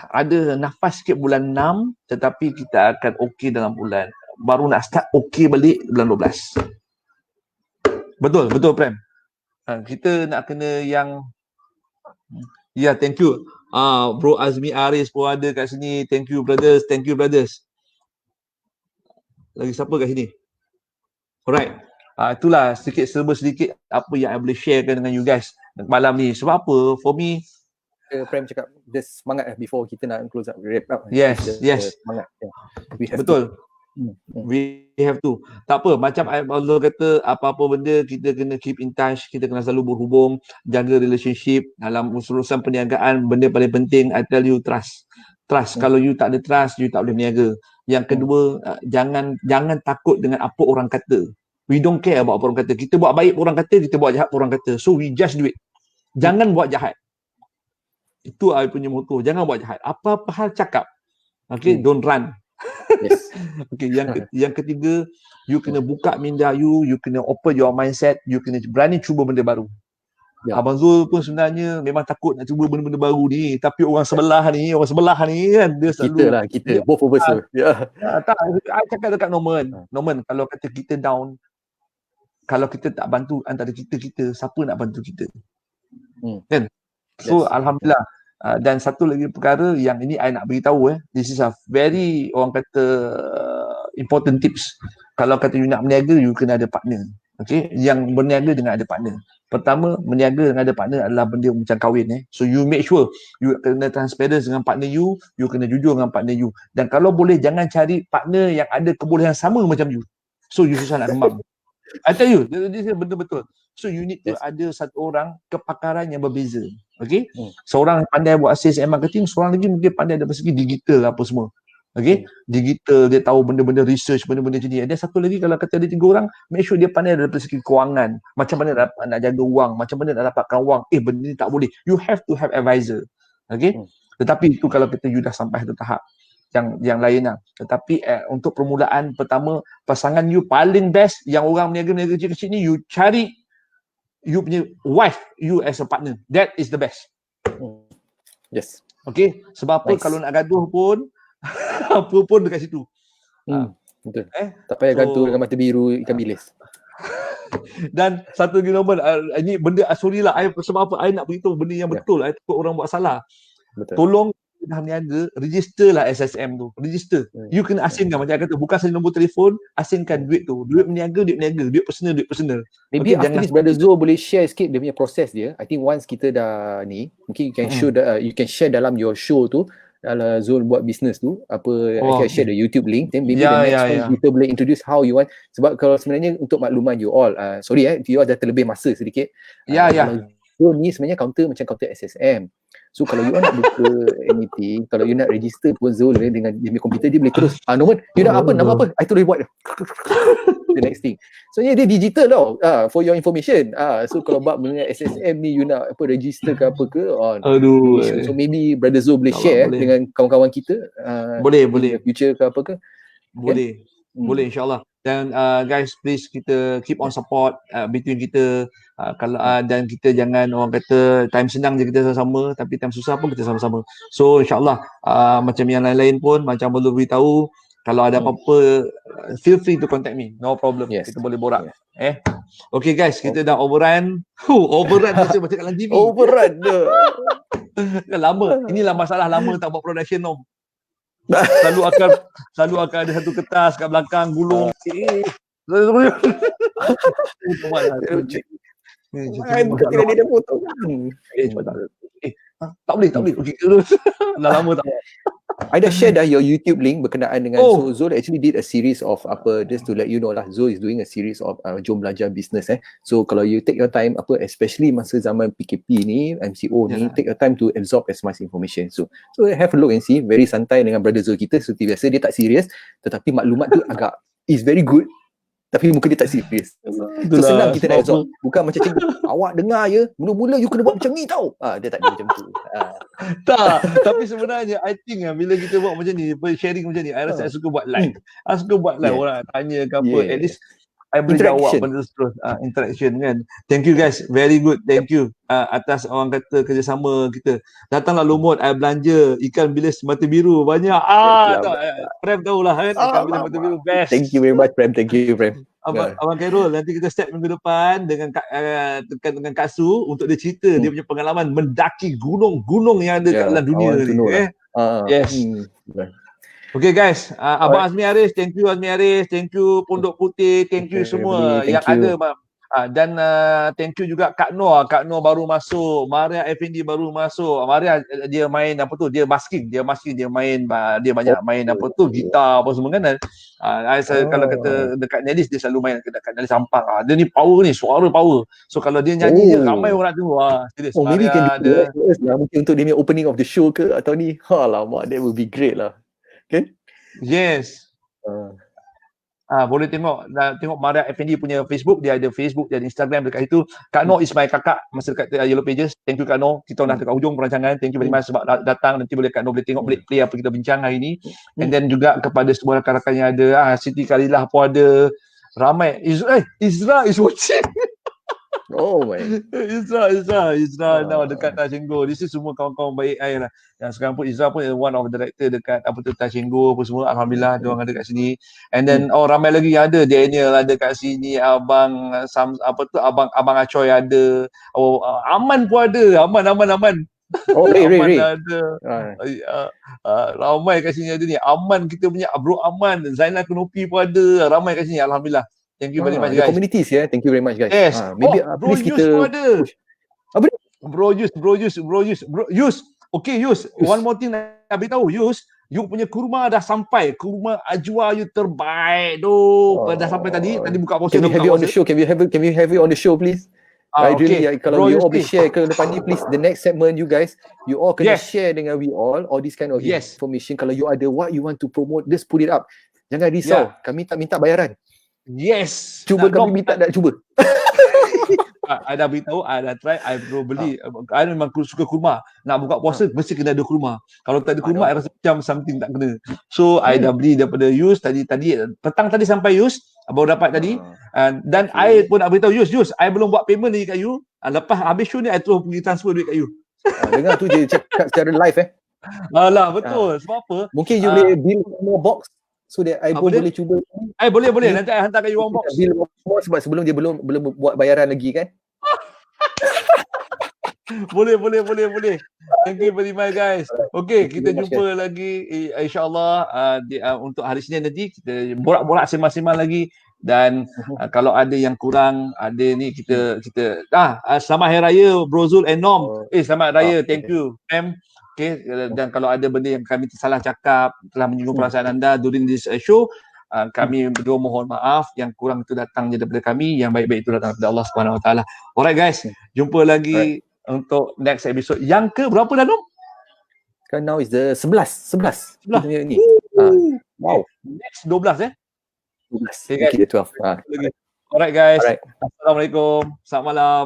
ada nafas sikit bulan 6, tetapi kita akan okey dalam bulan, baru nak start okey balik bulan 12. Betul Prem. Kita nak kena yang thank you. Bro Azmi Aris pun ada kat sini. Thank you brothers. Lagi siapa kat sini? Alright. Itulah serba sedikit apa yang I boleh sharekan dengan you guys malam ni. Sebab apa? For me, Prem cakap just semangat before kita nak close up, wrap up. Yes. Semangat. Betul. We have to. Tak apa, macam Allah kata, apa-apa benda kita kena keep in touch, kita kena selalu berhubung, jaga relationship dalam urusan perniagaan. Benda paling penting, I tell you, trust. Kalau you tak ada trust, you tak boleh berniaga. Yang kedua, jangan takut dengan apa orang kata. We don't care about apa orang kata. Kita buat baik orang kata, kita buat jahat orang kata. So we just do it. Jangan buat jahat. Itu I punya motto. Jangan buat jahat. Apa-apa hal cakap. Okay, don't run. Yes. Okay, yang ketiga, you kena buka minda you kena open your mindset, you kena berani cuba benda baru. Abang Zul pun sebenarnya memang takut nak cuba benda-benda baru ni, tapi orang sebelah ni kan dia selalu kita both of us. Tak, I cakap dekat Norman, kalau kata kita down, kalau kita tak bantu antara kita, siapa nak bantu kita? Kan? So alhamdulillah. Dan satu lagi perkara yang ini I nak beritahu, this is a very, orang kata, important tips. Kalau kata you nak berniaga, you kena ada partner. Okay, yang berniaga dengan ada partner. Pertama, berniaga dengan ada partner adalah benda macam kahwin. So you make sure you kena transparent dengan partner you kena jujur dengan partner you. Dan kalau boleh jangan cari partner yang ada kebolehan sama macam you. So you susah nak kembang. I tell you, this is benda betul. So you need to ada satu orang kepakaran yang berbeza. Okay? Seorang pandai buat sales and marketing, seorang lagi mungkin pandai dari segi digital apa semua. Okay? Digital, dia tahu benda-benda research, benda-benda macam ni. Dan satu lagi kalau kata ada 3 orang, make sure dia pandai dari segi kewangan. Macam mana nak jaga wang, macam mana nak dapatkan wang. Benda ni tak boleh. You have to have advisor. Okay? Tetapi itu kalau kita you dah sampai satu tahap yang lain lah. Tetapi untuk permulaan pertama, pasangan you paling best, yang orang berniaga kecil-kecil ni, you cari you punya wife you as a partner. That is the best. Yes. Okay, sebab apa, kalau nak gaduh pun apa pun dekat situ. Betul. Tak payah gaduh dengan mata biru ikan bilis. Dan satu lagi Norman, ini benda sorry lah, sebab apa I nak beritahu benda yang betul. I takut orang buat salah. Betul. Tolong dah niaga, register lah SSM tu. Register. You kena asingkan macam I kata, bukan saja nombor telefon, asingkan duit tu. Duit berniaga, duit personal. Maybe Okay, after this Brother Zul boleh share sikit dia punya proses dia. I think once kita dah ni, mungkin you can show you can share dalam your show tu, dalam Zul buat business tu, I can share the YouTube link, then maybe the next one kita boleh introduce how you want. Sebab kalau sebenarnya untuk makluman you all, sorry you all dah terlebih masa sedikit. Kalau Zul ni sebenarnya macam counter SSM. So kalau you all nak buka anything, kalau you nak register pun Zul dengan dia punya komputer, dia boleh terus Norman, you nak apa, nama apa, I terus buat the next thing. So dia digital tau, for your information. So kalau bab dengan SSM ni you nak apa, register ke apa ke, so maybe Brother Zul boleh share dengan kawan-kawan kita boleh future ke apa ke. Boleh insyaAllah. Dan guys, please kita keep on support between kita, kalau dan kita jangan orang kata time senang je kita sama-sama, tapi time susah pun kita sama-sama. So insyaAllah macam yang lain-lain pun, macam boleh beritahu, kalau ada apa-apa feel free to contact me, no problem. Kita boleh borak. Okay guys, kita dah overrun. Overrun macam dalam TV. Overrun dah. Lama. Inilah masalah lama tak buat production Nom. Selalu akan ada satu kertas kat belakang gulung. Bukan tidak dia potong. Tak boleh. Dah lama tak. I dah share dah your YouTube link berkenaan dengan so Zul actually did a series of just to let you know lah, Zul is doing a series of Jom Belajar Business. So kalau you take your time especially masa zaman PKP ni, MCO ni, take your time to absorb as much information. So have a look and see, very santai dengan Brother Zul kita seperti biasa, dia tak serius tetapi maklumat tu agak is very good. Tapi muka dia tak serius. So senang kita nak absorb. Bukan macam cikgu, awak dengar ya, mula-mula you kena buat macam ni tau. Dia tak ada macam tu. Tak, tapi sebenarnya I think bila kita buat macam ni, sharing macam ni, I rasa I suka buat live. I suka buat live, orang tanya ke apa, at least I boleh jawab benda terus. Interaction kan. Thank you guys, very good. Thank you atas orang kata kerjasama kita. Datanglah Lumut, I belanja ikan bilis mata biru banyak. Prem tahulah kan, ikan bilis mata biru best. Thank you very much Prem, thank you Prem. Abang Khairul, nanti kita start minggu depan dengan Kak Su untuk dia cerita dia punya pengalaman mendaki gunung-gunung yang ada kat dalam dunia ni. Yes. Okay guys, Abang Azmi Haris, thank you Azmi Haris, thank you Pondok Putih, thank you semua yang ada. Dan thank you juga Kak Noor baru masuk, Maria Effendi baru masuk. Maria dia main apa tu, dia masking, dia main, dia banyak main apa tu, gitar apa semua kan. Kalau kata dekat Nelis, dia selalu main dekat Nelis Sampang. Dia ni power ni, suara power. So kalau dia nyanyi je ramai orang tengok. Serius. Maybe can do mungkin untuk dia punya opening of the show ke atau ni. Alamak, that would be great lah. Okay? Yes. Boleh tengok Maria Effendi punya Facebook, dia ada Facebook, dia ada Instagram dekat situ. Kak Noor is my kakak masa dekat Yellow Pages. Thank you Kak Noor. Kita dah dekat hujung perancangan. Thank you very much sebab datang. Nanti boleh Kak Noor boleh tengok, boleh play apa kita bincang hari ni. And then juga kepada semua rakan-rakan yang ada, Siti Khalilah pun ada. Ramai. Isra is watching. Oh my. Isra now dekat Tashenggo. This is semua kawan-kawan baik saya lah. Yang sekarang pun Isra pun one of director dekat Tashenggo apa semua. Alhamdulillah dia orang ada kat sini. And then ramai lagi yang ada. Daniel ada kat sini, Abang Abang Acoy ada. Aman pun ada. Aman. Ray. Ada. Ramai kat sini ada ni. Aman kita punya Bro Aman, Zainal Kenopi pun ada. Ramai kat sini, alhamdulillah. Thank you very much guys. Communities thank you very much guys. Yes. Maybe Bro please Yus kita pun ada. Apa ni? Bro Yus. Okay Yus, one more thing nak beritahu Yus, you punya kurma dah sampai. Kurma ajwa you terbaik tu. Dah sampai tadi buka puasa. Can we have it on the show? Can we have it on the show please? Really, kalau you all boleh share ke depan ni, please, the next segment you guys, you all kena share dengan we all this kind of information. Kalau you ada what you want to promote, just put it up. Jangan risau, kami tak minta bayaran. Yes. Cuba kami minta nak cuba. I dah beritahu, I dah try, I perlu beli. I memang suka kurma. Nak buka puasa, mesti kena ada kurma. Kalau tak ada kurma, I rasa macam something tak kena. So, I dah beli daripada Yus tadi petang tadi sampai Yus, baru dapat tadi. Dan I pun nak beritahu Yus, I belum buat payment lagi kat you. Lepas habis show ni, I terus pergi transfer duit kat you. Dengar tu je cakap secara live Alah, betul. Sebab apa? Mungkin you boleh build more box. So I Apa pun dia? boleh cuba. Boleh. Nanti I hantarkan you one box. Bil sebab sebelum dia belum buat bayaran lagi kan. Boleh. Thank you very much guys. Okay, kita jumpa lagi insyaAllah untuk hari Senin nanti. Kita borak-borak sembang-sembang lagi. Dan kalau ada yang kurang, ada ni kita selamat Hari Raya Bro Zul and Nom. Selamat Raya, thank you Ma'am. Okay, dan kalau ada benda yang kami tersalah cakap, telah menyinggung perasaan anda during this show, kami berdua mohon maaf. Yang kurang itu datang daripada kami, yang baik-baik itu datang daripada Allah Subhanahu Wa Taala. Alright guys, jumpa lagi untuk next episode yang ke berapa dah Nom? Kan now is the 11. Ni. Wow. Next 12 12. Okay, 12. Alright guys. Assalamualaikum. Selamat malam.